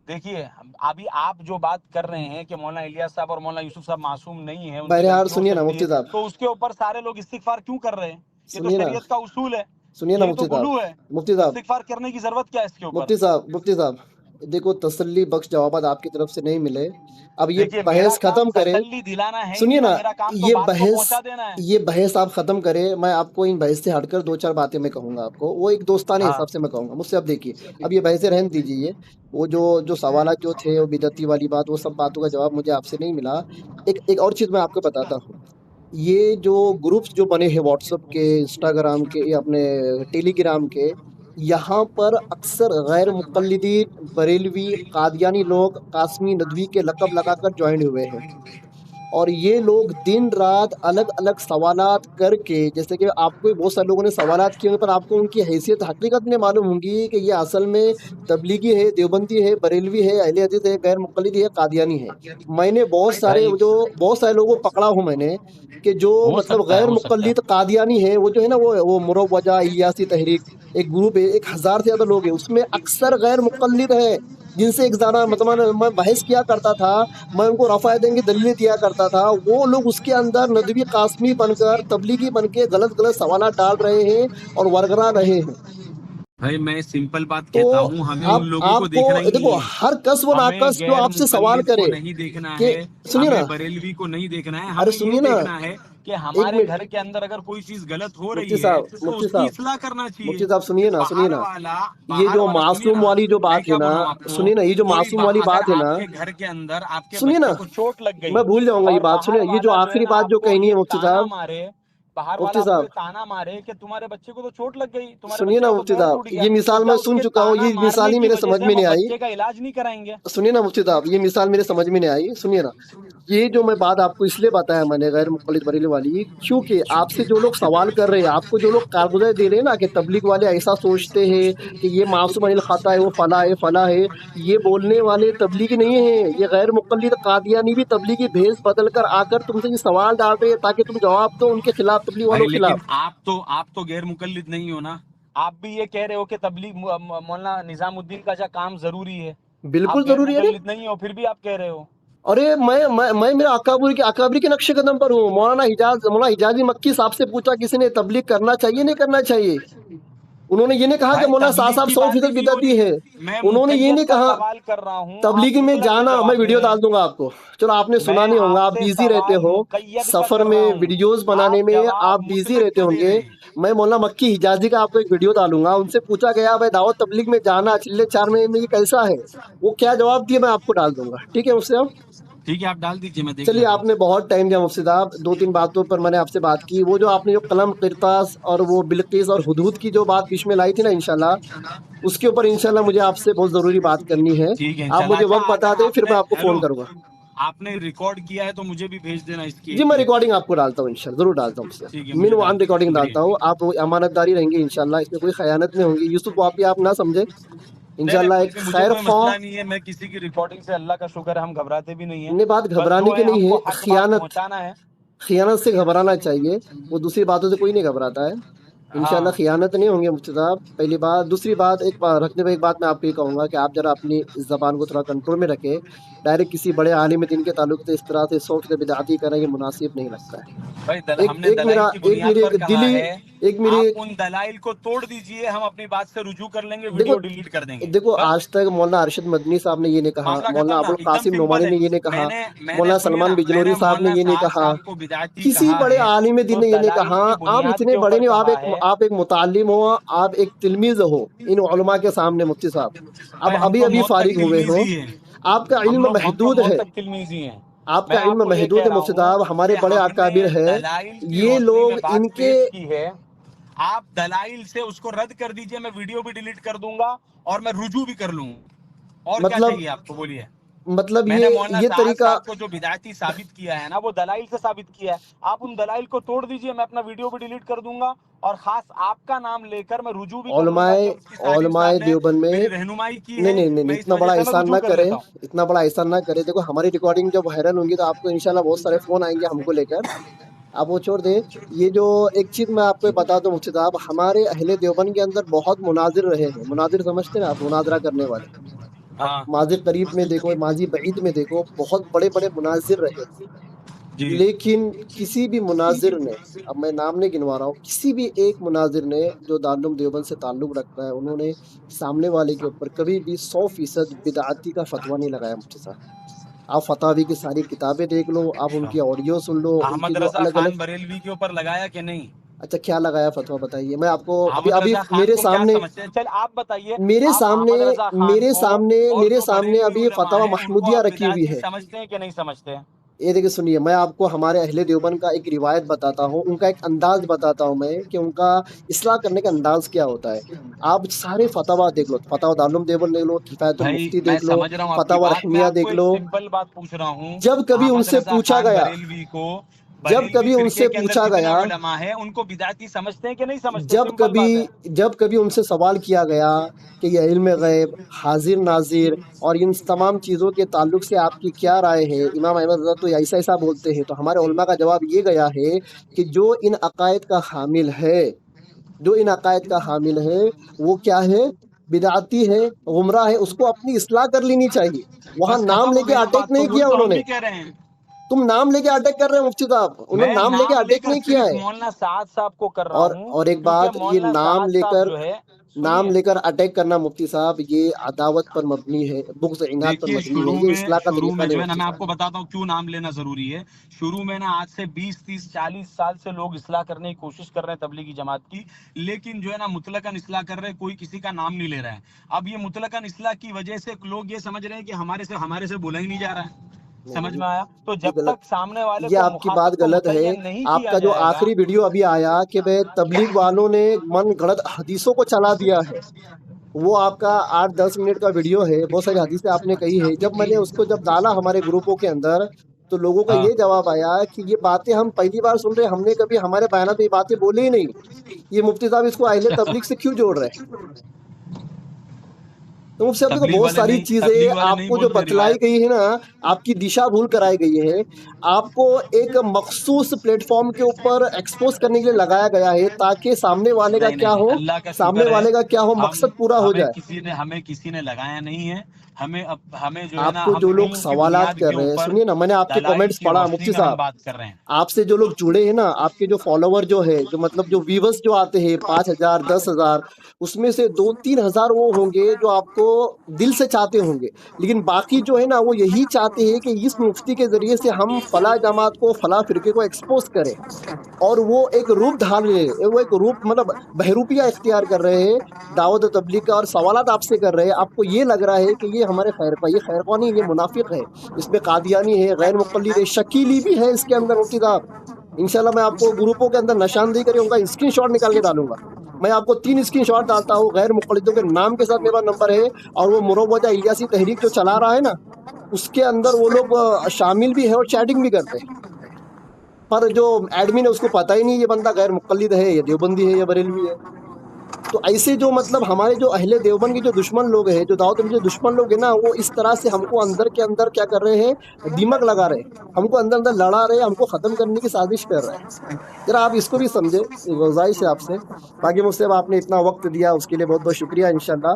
دیکھیے، ابھی آپ جو بات کر رہے ہیں کہ مولانا الیاس صاحب اور مولانا یوسف صاحب معصوم نہیں ہیں، ان سے بہرحال غلطی ہو سنیے نا سکتی ہے، مفتی صاحب، تو اس کے اوپر سارے لوگ استغفار کیوں کر رہے ہیں؟ یہ تو سنیے نا شریعت کا اصول ہے، سنیے نا یہ تو مفتی صاحب، غلو ہے. مفتی صاحب، استغفار کرنے کی ضرورت کیا ہے اس کے اوپر؟ مفتی صاحب دیکھو، تسلی بخش جوابات آپ کی طرف سے نہیں ملے. اب یہ دیکھیے میرا بحث کام ختم کرے. تسلی دلانا ہے ہی سنیے نہیں نا، نا، میرا کام تو یہ بات کو بحث پہنچا دینا ہے. یہ بحث آپ ختم کرے. میں آپ کو ان بحث سے ہٹ کر 2 4 باتیں میں کہوں گا آپ کو، وہ ایک دوستانے ہاں حساب سے میں کہوں گا. مجھ سے اب دیکھیے، اب یہ بحثیں رہن دیجیے. وہ جو سوالات جو تھے، وہ بدعتی والی بات، وہ سب باتوں کا جواب مجھے آپ سے نہیں ملا. ایک اور چیز میں آپ کو بتاتا ہوں. یہ جو گروپس جو بنے ہیں واٹس ایپ کے، انسٹاگرام کے، یا اپنے ٹیلی گرام کے، یہاں پر اکثر غیر مقلدین، بریلوی، قادیانی لوگ قاسمی ندوی کے لقب لگا کر جوائن ہوئے ہیں. اور یہ لوگ دن رات الگ الگ سوالات کر کے، جیسے کہ آپ کو بہت سارے لوگوں نے سوالات کیے پر آپ کو ان کی حیثیت حقیقت میں معلوم ہوں گی کہ یہ اصل میں تبلیغی ہے، دیوبندی ہے، بریلوی ہے، اہل حدیث ہے، غیر مقلدی ہے، قادیانی ہے. میں نے بھائی بہت سارے لوگوں کو پکڑا ہوں میں نے، کہ جو ہو مطلب سکتا ہے، غیر ہو سکتا مقلد ہے. قادیانی ہے، وہ جو ہے نا، وہ مروجہ الیاسی تحریک ایک گروپ ہے، 1000 سے زیادہ لوگ ہیں اس میں، اکثر غیر مقلد ہے، جن سے ایک زیادہ مطلب میں بحث کیا کرتا تھا، میں ان کو رفع دین کی دلیلیں دیا کرتا تھا. وہ لوگ اس کے اندر ندوی قاسمی بن کر، تبلیغی بن کے غلط غلط سوالات ڈال رہے ہیں اور ورگرا رہے ہیں. بھائی میں سمپل بات تو کہتا ہوں، ہمیں ان لوگوں آپ کو کو دیکھنا ہی دیکھو، نہیں ہے. ہر کس و ہمیں ناقص جو غیر آپ سے سوال مقلد کو کرے نہیں دیکھنا کہ، ہے، سنیے ہمیں نا، بریلوی کو نہیں دیکھنا ہے، ارے ہمیں یہ سنیے نا، دیکھنا ہے کہ ایک ہمارے منٹ. گھر کے اندر اگر کوئی چیز غلط ہو مفتی رہی ہے صاحب تو مفتی اس کی صاحب اصلاح کرنا چاہیے. مفتی صاحب سنیے نا، باہر والا، یہ باہر جو والا سنیے معصوم نا، والی جو میں بات ہے کیا نا، بول رہا ہوں آپ کو، سنیے نا، یہ جو کوئی معصوم والی اگر بات ہے نا، آپ کے گھر کے اندر آپ کے سنیے نا، بچے کو چوٹ لگ میں گئی بھول جاؤں گا یہ اور بات. باہر سنیے، یہ جو والا جو ہے آخری نا بات آپ جو کو کہنی یہ ہے مفتی تانا صاحب، مارے، باہر والا مفتی آپ کو صاحب یہ تانا مارے کہ تمہارے بچے کو تو چوٹ لگ گئی، تمہارے سنیے بچے نا کا تو مفتی پیر صاحب، ٹوٹ گیا، یہ تو مثال کیا میں اس سن کے چکا ہوں، تانا یہ مثال مارنے ہی کی میرے وجہ سمجھ سے میں ہم نہیں آئی. بچے کا علاج نہیں کرائیں گے؟ سنیے نا مفتی صاحب، یہ مثال میرے سمجھ میں نہیں آئی. سنیے نا، یہ جو میں بات آپ کو اس لیے بتایا میں نے غیر مقلد بریلی والی، کیونکہ آپ سے جو لوگ سوال کر رہے ہیں، آپ کو جو لوگ کارگزار دے رہے ہیں نا کہ تبلیغ والے ایسا سوچتے ہیں کہ یہ معصوم عن الخطا ہے، وہ فلاں ہے فلاں ہے، یہ بولنے والے تبلیغی نہیں ہیں، یہ غیر مقلد قادیانی بھی تبلیغی بھیس بدل کر آ کر تم سے یہ سوال ڈال رہے ہیں تاکہ تم جواب دو ان کے خلاف، تبلیغ والوں بھائی کے خلاف۔ لیکن آپ تو غیر مقلد نہیں ہو نا، آپ بھی یہ کہہ رہے ہو کہ تبلیغ مولانا نظام الدین کا کام ضروری ہے، بالکل آپ غیر ضروری ہے نا۔ مقلد نہیں ہو پھر بھی آپ کہہ رہے ہو۔ ارے میں میرا اکابر کے نقش قدم پر ہوں۔ مولانا حجازی مکی صاحب سے پوچھا کسی نے تبلیغ کرنا چاہیے نہیں کرنا چاہیے، انہوں نے یہ نہیں کہا کہ بھائی مولانا تبلیغ صاحب کی بات ہی 100% نہیں ہو بدعتی رہی، ہے، میں انہوں نے یہ نہیں مقید کا کہا سوال کر رہا ہوں، آپ تبلیغی میں مطلق جانا۔ میں جواب دے ویڈیو رہے ڈال دوں گا آپ کو، چلو آپ نے ہیں۔ سنا میں نہیں ہوگا، آپ آپ سے بیزی رہتے سوال ہو مقید کا سفر کر میں، رہا ہوں، ویڈیوز بنانے آپ میں جواب آپ بیزی مطلق رہتے کا ہوں دے گے۔ رہے ہیں۔ میں مولانا مکی حجازی کا آپ کو ایک ویڈیو ڈالوں گا، ان سے پوچھا گیا بھائی دعوت تبلیغ میں جانا چلے 4 مہینے میں یہ کیسا ہے، وہ کیا جواب دیا میں آپ کو ڈال دوں گا، ٹھیک ہے مجھ سے آپ؟ ٹھیک ہے آپ ڈال دیجیے، میں دیکھ چلیے، لیتا آپ ہوں۔ نے بہت ٹائم دیا مفتی صاحب، 2-3 باتوں پر میں نے آپ سے بات کی، وہ جو آپ نے جو قلم قرطاس اور وہ بلقیس اور حدود کی جو بات بیچ میں لائی تھی نا، انشاءاللہ اس کے اوپر انشاءاللہ مجھے آپ سے بہت ضروری بات کرنی ہے۔ ٹھیک ہے آپ انشاءاللہ۔ مجھے اچھا وقت بتا اگر دیں آپ پھر نے میں آپ کو فون ہیلو کروں گا۔ آپ نے ریکارڈ کیا ہے تو مجھے بھی بھیج دینا اس کی جی، ایک میں کلپ۔ ریکارڈنگ آپ کو ڈالتا ہوں انشاءاللہ، ضرور ڈالتا ہوں ٹھیک ہے من مجھے ڈال وعن دیجیے، ریکارڈنگ ڈالتا ہوں، شکریہ۔ آپ امانت داری رہیں گے انشاءاللہ، اس میں کوئی خیانت نہیں ہوں گی، یوسف واپی آپ نہ سمجھے نہیں انشاءاللہ، کوئی ایک بھی، مجھے خیر کوئی مسئلہ خواہ۔ نہیں ہے، میں کسی کی ریکارڈنگ سے اللہ کا شکر ہے ہم گھبراتے بھی نہیں ہیں، نے بات بس گھبرانے جو کی ہے ہم نہیں کو ہے، حق بات پہنچانا ہے۔ خیانت سے گھبرانا چاہیے، وہ دوسری باتوں سے کوئی نہیں گھبراتا ہے، انشاءاللہ ہاں خیانت نہیں ہوں گے مفتی صاحب، پہلی بات۔ دوسری بات، ایک بات رکھنے میں، ایک بات میں آپ کو یہ کہوں گا کہ آپ ذرا اپنی زبان کو تھوڑا کنٹرول میں رکھیں، ڈائریکٹ کسی بڑے عالم دین کے تعلق سے اس طرح سے 100% بدعتی کرنا یہ مناسب نہیں لگتا ہے۔ بھائی ایک ہم نے ایک دلائل میرا کی ایک میری بنیاد پر ایک کہا دلی ہے، ایک میری آپ ان دلائل کو توڑ دیجئے، ہم اپنی بات سے رجوع کر لیں گے، دیکھو ویڈیو ڈیلیٹ کر دیں گے، دیکھو بس آج تک مولانا ارشد مدنی صاحب نے یہ نہیں کہا، معاملہ مولانا ختم نا، ابو ایک دم القاسم سمپل نعمانی ہے۔ نے یہ نہیں میں کہا، نے مولانا سنیے سلمان نا، میں بجنوری نے صاحب نے مولانا یہ نہیں سعد کہا، صاحب کو بدعتی کسی کہا بڑے ہے عالم دین تو نے یہ نہیں دلائل کہا۔ کی آپ بنیاد اتنے کے بڑے اوپر نہیں ہو، کہا ہے۔ آپ ایک متعلم ہو، آپ ایک تلمیذ ہو ان علماء کے سامنے مفتی صاحب، اب بھائی ہم ابھی تو ابھی موت تک فارغ ہوئے تلمیذ ہو، ہی ہیں، آپ کا علم ہم تو محدود موت ہے، تک تلمیذ ہی ہیں۔ آپ میں کا علم آپ کو یہ محدود کہہ ہے رہا مفتی ہوں صاحب، ہمارے کہ بڑے ہم نے اکابر ہے، دلائل کی یہ روشنی میں لوگ ان بات کے پیش کی ہے، آپ دلائل سے اس کو رد کر دیجئے، میں ویڈیو بھی ڈیلیٹ کر دوں گا اور میں رجوع بھی کر لوں، اور کیا مطلب چاہیے آپ کو بولیے۔ مطلب میں نے مولانا یہ سعد طریقہ، صاحب کو جو بدعتی ثابت کیا ہے نا، وہ دلائل سے ثابت کیا ہے، آپ ان دلائل کو توڑ دیجئے، میں اپنا ویڈیو بھی ڈیلیٹ کر دوں گا، اور خاص آپ کا نام لے کر میں رجوع بھی کر لوں گا کہ مفتی صالح علماء صاحب نے دیوبند میں، میری رہنمائی کی نہیں ہے، نہیں نہیں نہیں، میں اس اتنا وجہ بڑا سے میں احسان نہ رجوع کر کرے، لیتا ہوں۔ اتنا بڑا احسان نہ کرے، دیکھو ہماری ریکارڈنگ جب وائرل ہوں گی تو آپ کو انشاءاللہ بہت سارے فون آئیں گے ہم کو لے کر، آپ وہ چھوڑ دیں۔ یہ جو ایک چیز میں آپ کو بتا دوں مفتی صاحب، ہمارے اہل دیوبند کے اندر بہت مناظر رہے ہیں، مناظر سمجھتے ہیں آپ، مناظرہ کرنے والے، ہاں ماضی قریب میں دیکھو، ماضی بعید میں دیکھو، بہت بڑے بڑے مناظر رہے، جی لیکن کسی بھی مناظر نے، اب میں نام نہیں گنوا رہا ہوں، کسی بھی ایک مناظر نے جو دارالعلوم دیوبند سے تعلق رکھتا ہے، انہوں نے سامنے والے کے اوپر کبھی بھی 100% بدعتی کا فتویٰ نہیں لگایا مفتی صاحب۔ آپ فتاوی کی ساری کتابیں دیکھ لو، آپ ان اچھا، کی آڈیو سن لو، ان کی احمد جو رضا الگ خان الگ، بریلوی کے اوپر لگایا کہ نہیں؟ اچھا کیا لگایا فتویٰ بتائیے، میں آپ کو ابھی احمد ابھی رضا خان میرے کو کیا سامنے سمجھتے ہیں؟ چل آپ بتائیے، میرے آپ سامنے احمد رضا خان میرے کو سامنے اور میرے جو سامنے بریلوی ابھی علماء فتویٰ ہیں ان کو محمودیہ آپ رکھی ہوئی بدعتی ہے۔ سمجھتے ہیں کہ نہیں سمجھتے ہیں؟ یہ دیکھیں سنیے، میں آپ کو ہمارے اہل دیوبند کا ایک روایت بتاتا ہوں، ان کا ایک انداز بتاتا ہوں میں کہ ان کا اصلاح کرنے کا انداز کیا ہوتا ہے۔ آپ سارے فتاویٰ دیکھ لو، فتاویٰ دارالعلوم دیوبند دیکھ لو، کفایت بھائی المفتی میں دیکھ لو، سمجھ رہا ہوں آپ کی فتاویٰ بات، میں رحمیہ آپ کو دیکھ ایک لو، سمپل بات پوچھ رہا ہوں، جب کبھی ان احمد سے رضا پوچھا خان گیا بریلوی کو، جب بریلوی کبھی ان فرقے سے کے اندر پوچھا جتنے گیا علماء ہیں ان کو بدعتی سمجھتے ہیں کہ نہیں سمجھتے؟ جب سمپل کبھی بات ہے۔ جب کبھی ان سے سوال کیا گیا کہ یہ علم غیب، حاضر ناظر اور ان تمام چیزوں کے تعلق سے آپ کی کیا رائے ہے، امام احمد رضا تو ایسا ایسا بولتے ہیں، تو ہمارے علماء کا جواب یہ گیا ہے کہ جو ان عقائد کا حامل ہے، جو ان عقائد کا حامل ہے وہ کیا ہے، بدعتی ہے، گمراہ ہے، اس کو اپنی اصلاح کر لینی چاہیے۔ وہاں بس نام ختم لے ہو کے گئی نا اٹیک بات، تو نہیں وہی کیا تو انہوں ہم نے، بھی کہہ رہے ہیں۔ تم نام لے کے اٹیک کر رہے ہو مفتی صاحب، انہوں نے میں نام لے کے نام لے اٹیک کر نہیں کیا صرف ہے۔ مولانا سعد صاحب کو کر رہا ہوں، اور ایک کیونکہ بات، یہ مولانا نام سعد لے صاحب کر جو ہے، نام سنیے، لے کر اٹیک کرنا مفتی صاحب، یہ عداوت پر مبنی ہے، بغض عناد پر دیکھیے مبنی ہے، یہ اصلاح کا شروع طریقہ میں نہیں جو ہے نا، مفتی میں آپ صاحب۔ کو بتاتا ہوں کیوں نام لینا ضروری ہے۔ شروع میں نا آج سے 20 30 40 سال سے لوگ اصلاح کرنے کی کوشش کر رہے ہیں تبلیغی جماعت کی، لیکن جو ہے نا مطلقاً اصلاح کر رہے ہیں، کوئی کسی کا نام نہیں لے رہا ہے۔ اب یہ مطلقاً اصلاح کی وجہ سے لوگ یہ سمجھ رہے ہیں کہ ہمارے سے بولا ہی نہیں جا رہا ہے۔ نہیں سمجھ نہیں، میں آیا؟ تو یہ جب غلط، تک سامنے والے یہ کو آپ کی بات مخاطب کو غلط ہے۔ متعین نہیں آپ کیا کا جو جائے گا، آخری ویڈیو ابھی آیا کہ بھائی تبلیغ والوں نے من گھڑت حدیثوں کو چلا دیا ہے، وہ آپ کا 8-10 منٹ کا ویڈیو ہے، بہت ساری حدیثیں آپ نے کہی ہے، جب میں نے اس کو جب ڈالا ہمارے گروپوں کے اندر تو لوگوں کا ہاں یہ جواب آیا کہ یہ باتیں ہم پہلی بار سن رہے ہیں، ہم نے کبھی ہمارے بیانات میں یہ باتیں بولی ہی نہیں، یہ مفتی صاحب اس کو اہل اچھا تبلیغ سے کیوں جوڑ رہے ہیں؟ تو مفتی صاحب دیکھو تبلیغ بہت والے ساری نہیں، تبلیغ چیزیں والے آپ نہیں کو جو بولتے بتلائی روایت. گئی ہے نا، آپ کی دشا بھول کرائی گئی ہے، آپ کو ایک مخصوص پلیٹ فارم کے اوپر ایکسپوز کرنے کے لیے لگایا گیا ہے تاکہ سامنے والے کا نہیں کیا نہیں، ہو، اللہ کا سامنے شکر ہے، والے کا کیا ہو، ہم مقصد پورا ہو جائے۔ ہمیں کسی نے لگایا نہیں ہے. ہمیں جو ہے آپ نا، کو ہم جو لوگ علم کی سوالات بنیاد کر کے رہے ہیں، اوپر سنیے نا، میں نے آپ کے دلائل کامنٹس کی پڑھا روشنی مفتی میں ہم صاحب، بات کر رہے ہیں. آپ سے جو لوگ جڑے ہیں نا، آپ کے جو فالوور جو ہے، جو مطلب جو ویورز جو آتے ہیں 5,000 10,000، اس میں سے 2-3 ہزار وہ ہوں گے جو آپ کو دل سے چاہتے ہوں گے، لیکن باقی جو ہے نا وہ یہی چاہتے ہیں کہ اس مفتی کے ذریعے سے ہم فلاں جماعت کو، فلاں فرقے کو ایکسپوز کریں، اور وہ ایک روپ ڈھال رہے ہیں، وہ ایک روپ مطلب بہروپیہ اختیار کر رہے ہیں دعوت و تبلیغ کا، اور سوالات آپ سے کر رہے ہیں، آپ کو یہ لگ رہا ہے کہ یہ ہمارے یہ خیر خواہ نہیں، یہ منافق ہے، اس میں قادیانی ہے، غیر مقلد ہے، شکیلی بھی ہے اس کے اندر مفتی صاحب۔ انشاءاللہ میں آپ کو گروپوں کے اندر نشاندہی کری ان کا اسکرین شاٹ نکال کے ڈالوں گا، میں آپ کو 3 اسکرین شاٹ ڈالتا ہوں، غیر مقلدوں کے نام کے ساتھ میرا نمبر ہے، اور وہ مروجہ الیاسی تحریک جو چلا رہا ہے نا، اس کے اندر وہ لوگ شامل بھی ہے اور چیٹنگ بھی کرتے ہیں، پر جو ایڈمن ہے اس کو پتہ ہی نہیں یہ بندہ غیر مقلد ہے یا دیوبندی ہے یا بریلوی ہے۔ تو ایسے جو مطلب ہمارے جو اہل دیوبند کے جو دشمن لوگ ہیں، جو دعوت میں جو دشمن لوگ ہیں نا، وہ اس طرح سے ہم کو اندر کے اندر کیا کر رہے ہیں، دیمک لگا رہے ہیں، ہم کو اندر اندر لڑا رہے ہیں، ہم کو ختم کرنے کی سازش کر رہے ہیں۔ ذرا آپ اس کو بھی سمجھے، گزارش ہے آپ سے۔ باقی مجھ سے آپ نے اتنا وقت دیا اس کے لیے بہت بہت شکریہ۔ انشاءاللہ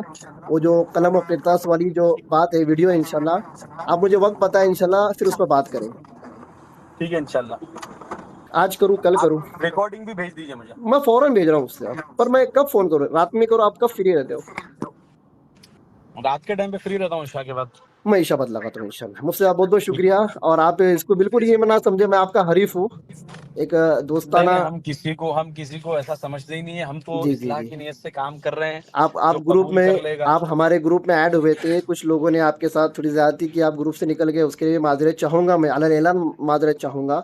وہ جو قلم و قرطاس والی جو بات ہے، ویڈیو ہے، انشاءاللہ آپ مجھے وقت بتائیں، انشاءاللہ پھر اس پہ بات کریں گے۔ ٹھیک ہے انشاءاللہ. آج کروں، کل آپ کروں؟ ریکارڈنگ بھی بھیج دیجیے مجھے. میں فوراً بھیج رہا ہوں اس سے آپ، پر میں کب فون کروں؟ رات میں کروں؟ آپ کب فری رہتے ہو؟ رات کے ٹائم پہ فری رہتا ہوں عشاء کے بعد. میں عشاء بعد لگاتا ہوں انشاءاللہ۔ مجھ سے آپ بہت بہت شکریہ، اور آپ اس کو بالکل یہ نہ سمجھے میں آپ کا حریف ہوں، ایک نہیں دوستانہ۔ نہیں، ہم کسی کو ایسا سمجھتے ہی نہیں ہے. ہم تو جی جی اصلاح جی، کی نیت سے کام کر رہے ہیں. آپ جو گروپ قبول میں، کر لے گا. آپ ہمارے گروپ میں ایڈ ہوئے تھے، کچھ لوگوں نے آپ کے ساتھ تھوڑی زیادتی کی، آپ گروپ سے نکل گئے، اس کے لیے معذرت چاہوں گا، میں علی اعلان معذرت چاہوں گا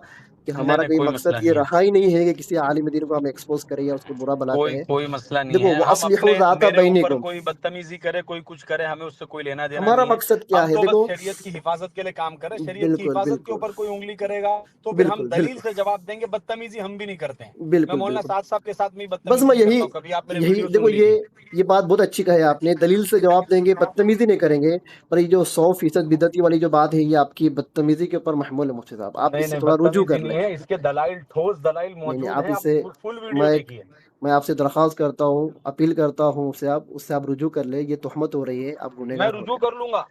کہ نہیں ہمارا نہیں، کوئی کوئی مسئلہ مقصد یہ نہیں ہے. رہا ہی نہیں ہے کہ کسی عالم دین کو ہم ایکسپوز کریں یا اس کو برا بلا کہیں۔ کوئی مسئلہ نہیں دیکھو ہے. ہم وَأَصْلِحُوا ذَاتَ میرے اوپر بَيْنِكُمْ، کوئی بدتمیزی کرے، کوئی کچھ کرے، ہمیں اس سے کوئی لینا دینا ہمارا نہیں ہے. مقصد کیا ہم ہے؟ تو بس دیکھو، شریعت کی حفاظت کے لیے کام کریں. شریعت کی بالکل حفاظت کے بالکل اوپر کوئی انگلی کرے گا تو پھر ہم بالکل دلیل بالکل سے جواب دیں گے. بدتمیزی ہم بھی نہیں کرتے ہیں. میں بالکل مولانا بالکل، سعد صاحب کے ساتھ میں بس بدتمیزی میں نہیں یہی کرتا ہوں. کبھی آپ میرے یہی ویڈیو دیکھو، سن لیجیے. یہ بات بہت اچھی کہی آپ نے، دلیل سے جواب دیں گے، بدتمیزی نہیں کریں گے، پر یہ جو 100% بدعتی والی جو بات ہے، یہ آپ کی بدتمیزی کے اوپر محمول ہے مفتی صاحب، آپ نہیں اس سے نہیں، تھوڑا رجوع بدتمیزی کر لیں۔ نہیں ہے. اس کے دلائل، ٹھوس دلائل نہیں نہیں، موجود آپ ہیں. اس آپ سے، فل ویڈیو میں دیکھیے. میں آپ سے درخواست کرتا ہوں، اپیل کرتا ہوں اس سے آپ رجوع کر لیں، یہ تہمت ہو رہی ہے، آپ میں گنہگار ہو رجوع رہے ہیں۔ کر لوں گا.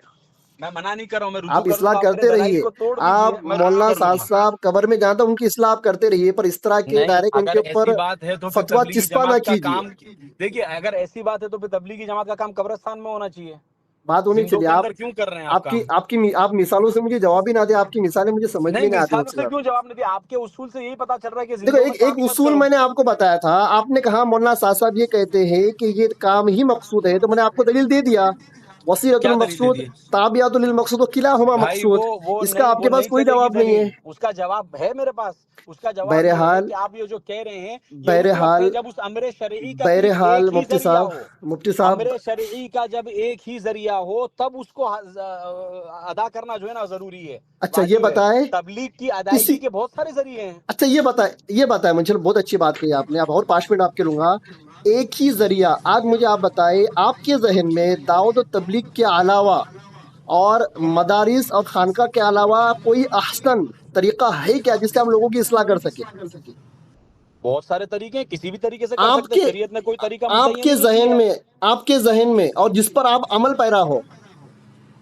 میں منع نہیں کر رہا ہوں. میں رجوع آپ کر لوں اصلاح گا. آپ میرے کرتے دلائل رہیے، کو توڑ دیجیے. آپ میں رجوع مولانا کر لوں سعد گا. صاحب قبر میں جانتا ہوں، ان کی اصلاح آپ کرتے رہیے، پر اس طرح کے نہیں، ڈائریکٹ ان اگر کے ایسی اوپر بات ہے تو پھر فتویٰ تبلیغی چسپاں نہ جماعت کا کیجیے۔ کام. دیکھیے، اگر ایسی بات ہے تو پھر تبلیغی جماعت کا کام قبرستان میں ہونا چاہیے. بات ہونی زندوں چاہیے۔ کے آپ اندر کیوں کر رہے ہیں آپ کام؟ آپ مثالوں سے مجھے جواب ہی نہ دیں، آپ کی مثالیں مجھے سمجھ نہیں، میں نہیں آتی مثالوں مفتی سے صاحب۔ کیوں جواب نہیں دیا؟ آپ کے اصول سے یہی پتا چل رہا ہے کہ دیکھو، زندوں میں ایک کام ہی مت اصول کرو. میں نے آپ کو بتایا تھا، آپ نے کہا مولانا صاحب یہ کہتے ہیں کہ یہ کام ہی مقصود ہے، تو میں نے آپ کو دلیل دے دیا، وسیلۃ کیا دلیل دے المقصود دی؟ تابعۃ للمقصود وکلاہما بھائی مقصود۔ وہ اس کا نہیں، آپ وہ کے پاس نہیں کوئی چلے گی جواب نہیں ہے۔ دلیل. اس کا جواب ہے میرے پاس. اس کا جواب یہ ہے بہرحال کہ آپ یہ جو کہہ رہے ہیں، یہ اس وقت ہے بہرحال جب اس امر شرعی کا صرف بہرحال ایک ہی مفتی ذریعہ صاحب، ہو. مفتی صاحب، امر شرعی کا جب ایک ہی ذریعہ ہو تب اس کو ادا کرنا جو ہے نا ضروری ہے، اچھا یہ واجب ہے. بتائیں، تبلیغ کی کسی، ادائیگی کے بہت سارے ذریعے ہیں. اچھا یہ بتائیں مجھے، بہت اچھی بات کہی آپ نے، اب اور 5 منٹ آپ کے لوں گا۔ ایک ہی ذریعہ، آج مجھے آپ بتائیں، آپ کے ذہن میں دعوت و تبلیغ کے علاوہ اور مدارس اور خانقاہ کے علاوہ کوئی احسن طریقہ ہے کیا جس سے ہم لوگوں کی اصلاح کر سکیں؟ بہت سارے طریقے ہیں، کسی بھی طریقے سے کر آپ سکتے. کے شریعت نے کوئی طریقہ آپ متعین کے نہیں ذہن کیا ہے. میں آپ کے ذہن میں اور جس پر آپ عمل پیرا ہو۔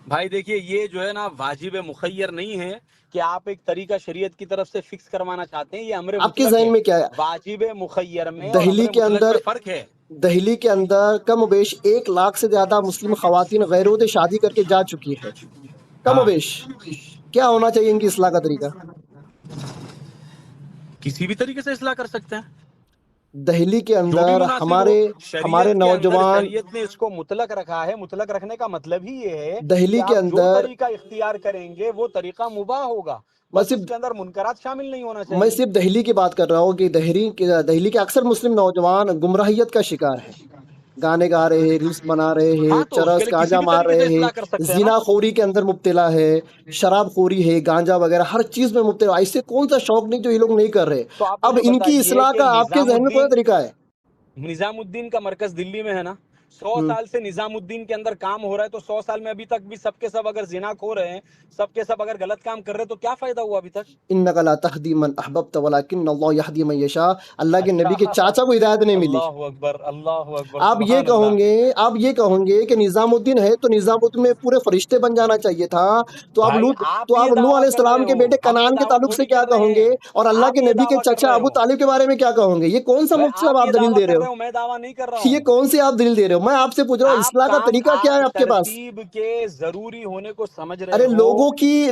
بھائی دیکھیے، یہ جو ہے نا واجب مخیر نہیں ہے کہ آپ ایک طریقہ شریعت کی طرف سے فکس کروانا چاہتے ہیں. یہ امر آپ کے مطلق ہے. ذہن میں کیا ہے؟ واجب مخیر میں اور دہلی امر کے مطلق اندر میں فرق ہے. دہلی کے اندر کم و بیش 1 لاکھ سے زیادہ مسلم خواتین غیر ودی شادی کر کے جا چکی ہے، کم و ہاں، بیش۔ کیا ہونا چاہیے ان کی اصلاح کا طریقہ؟ کسی بھی طریقے سے اصلاح کر سکتے ہیں، دہلی کے جو بھی اندر مناسب ہو. ہمارے شریعت کے اندر نوجوان، شریعت نے اس کو مطلق رکھا ہے. مطلق رکھنے کا مطلب ہی یہ ہے کہ دہلی کے آپ جو اندر، طریقہ اختیار کریں گے وہ طریقہ مباح ہوگا، میں بس اس صرف کے اندر منکرات شامل نہیں ہونا میں چاہیے. صرف دہلی کی بات کر رہا ہوں کہ دہلی کے اکثر مسلم نوجوان گمراہیت کا شکار ہے، گانے گا رہے ہیں، ریلس بنا رہے ہیں، ہاں تو اس کے چرس لیے کسی گانجا بھی مار طریقے سے رہے ہیں، اصلاح کر سکتے ہیں نا. زنا خوری کے اندر مبتلا ہے، شراب خوری ہے، گانجا وغیرہ ہر چیز میں مبتلا. ایسے کون سا شوق نہیں جو یہ لوگ نہیں کر رہے. تو آپ اب مجھے ان کی بتائیے اصلاح کہ کا آپ کے ذہن میں کون سا طریقہ ہے؟ نظام الدین کا مرکز دلی میں ہے نا. 100 سال سے نظام الدین کے اندر کام ہو رہا ہے, تو 100 سال میں ابھی تک بھی سب کے سب اگر زنا کھو رہے ہیں, سب کے سب اگر غلط کام کر رہے ہیں, تو کیا فائدہ ہوا ابھی تک؟ انک لا تہدی من احببت ولکن اللہ یہدی من یشاء. اللہ کے نبی کے اچھا, چاچا کو ہدایت نہیں ملی. اللہ اکبر, اللہ اکبر, آپ یہ سبحان کہوں اللہ. گے کہ نظام الدین ہے تو نظام الدین میں پورے فرشتے بن جانا چاہیے تھا. تو آپ بھائی یہ نوح دعویٰ علیہ کر رہے السلام کے ہو, بیٹے ہم یہ کنعان کے دعویٰ تعلق سے تھوڑی کیا کر رہے کہوں گے, ہیں. اور اللہ آپ کے یہ نبی کے دعویٰ کر چچا رہے ابو ہو, طالب کے بارے میں کیا کہوں گے؟ یہ کون سا بھائی مفتی صاحب آپ آپ یہ دلیل دعویٰ دے رہے کر ہو؟ رہے ہو, میں دعویٰ نہیں کر رہا یہ ہوں. کون سی آپ دلیل دے رہے ہو؟ میں آپ سے پوچھ رہا ہوں, اصلاح کا طریقہ کیا ہے آپ کے پاس؟ ترتیب کے ضروری ہونے کو سمجھ رہے ارے ہو.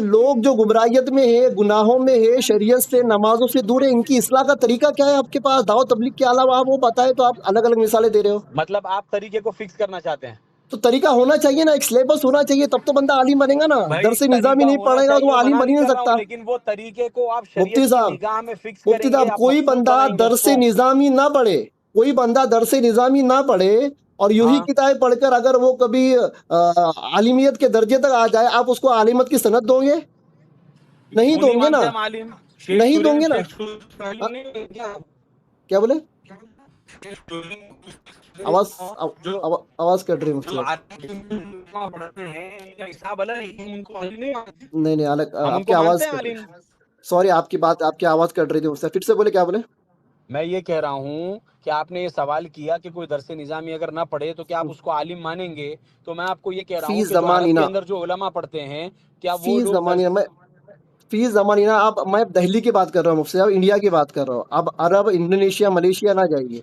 لوگ جو گمراہیت میں ہے, گناہوں میں ہے, شریعت سے نمازوں سے دور ہے, ان کی اصلاح کا طریقہ کیا ہے آپ کے پاس؟ دعوت تبلیغ کے علاوہ آپ وہ بتائے تو آپ الگ الگ مثالیں دے رہے ہو. مطلب آپ طریقے کو فکس کرنا چاہتے ہیں؟ تو طریقہ ہونا چاہیے نا, ایک سلیبس ہونا چاہیے, تب تو بندہ عالم بنے گا نا. بھائی درس نظامی طریقہ نہیں ہونا پڑھے گا تو چاہیے, وہ عالم منع بن نہیں ہی نہیں کر رہا ہوں, سکتا. لیکن وہ طریقے کو آپ مفتی شریعت کی صاحب نگاہ میں فکس مفتی کریں گے, صاحب آپ کوئی مقصود بندہ بنائیں گے اس درس کو. نظامی نہ پڑھے, کوئی بندہ درس نظامی نہ پڑھے اور یہی ہاں, کتابیں پڑھ کر اگر وہ کبھی عالمیت کے درجے تک آ جائے, آپ اس کو عالمیت کی سند دو گے؟ نہیں کیوں دو نہیں گے نا, مانتے ہم عالم؟ شیخ نہیں دو سورین, گے نا. شیخ سورین نہیں ہے کیا؟ کیا بولے؟ شیخ سورین آواز جو آواز کٹ رہی ہے مفتی جو صاحب. عالم پڑھتے ہیں, ان کا حساب الگ ہے, ہم ان کو عالم نہیں مانتے, نہیں نہیں الگ, ہم ان آپ کی کو مانتے آواز ہیں کٹ رہی. عالم. سوری, آپ کی آواز کٹ رہی تھی مفتی صاحب, پھر سے بولے, کیا بولے؟ میں یہ کہہ رہا ہوں کہ آپ نے یہ سوال کیا کہ کوئی درس نظامی اگر نہ پڑھے تو کیا آپ اس کو عالم مانیں گے؟ تو میں آپ کو یہ کہہ رہا فی ہوں کہ جو عرب کے زمانینا اندر جو علماء پڑھتے ہیں, کیا فی وہ لوگ زمانینا میں فی زمانینا میں دہلی کی بات کر رہا ہوں مفتی صاحب, انڈیا کی بات کر رہا ہوں. اب عرب, انڈونیشیا, ملیشیا نہ جائیے.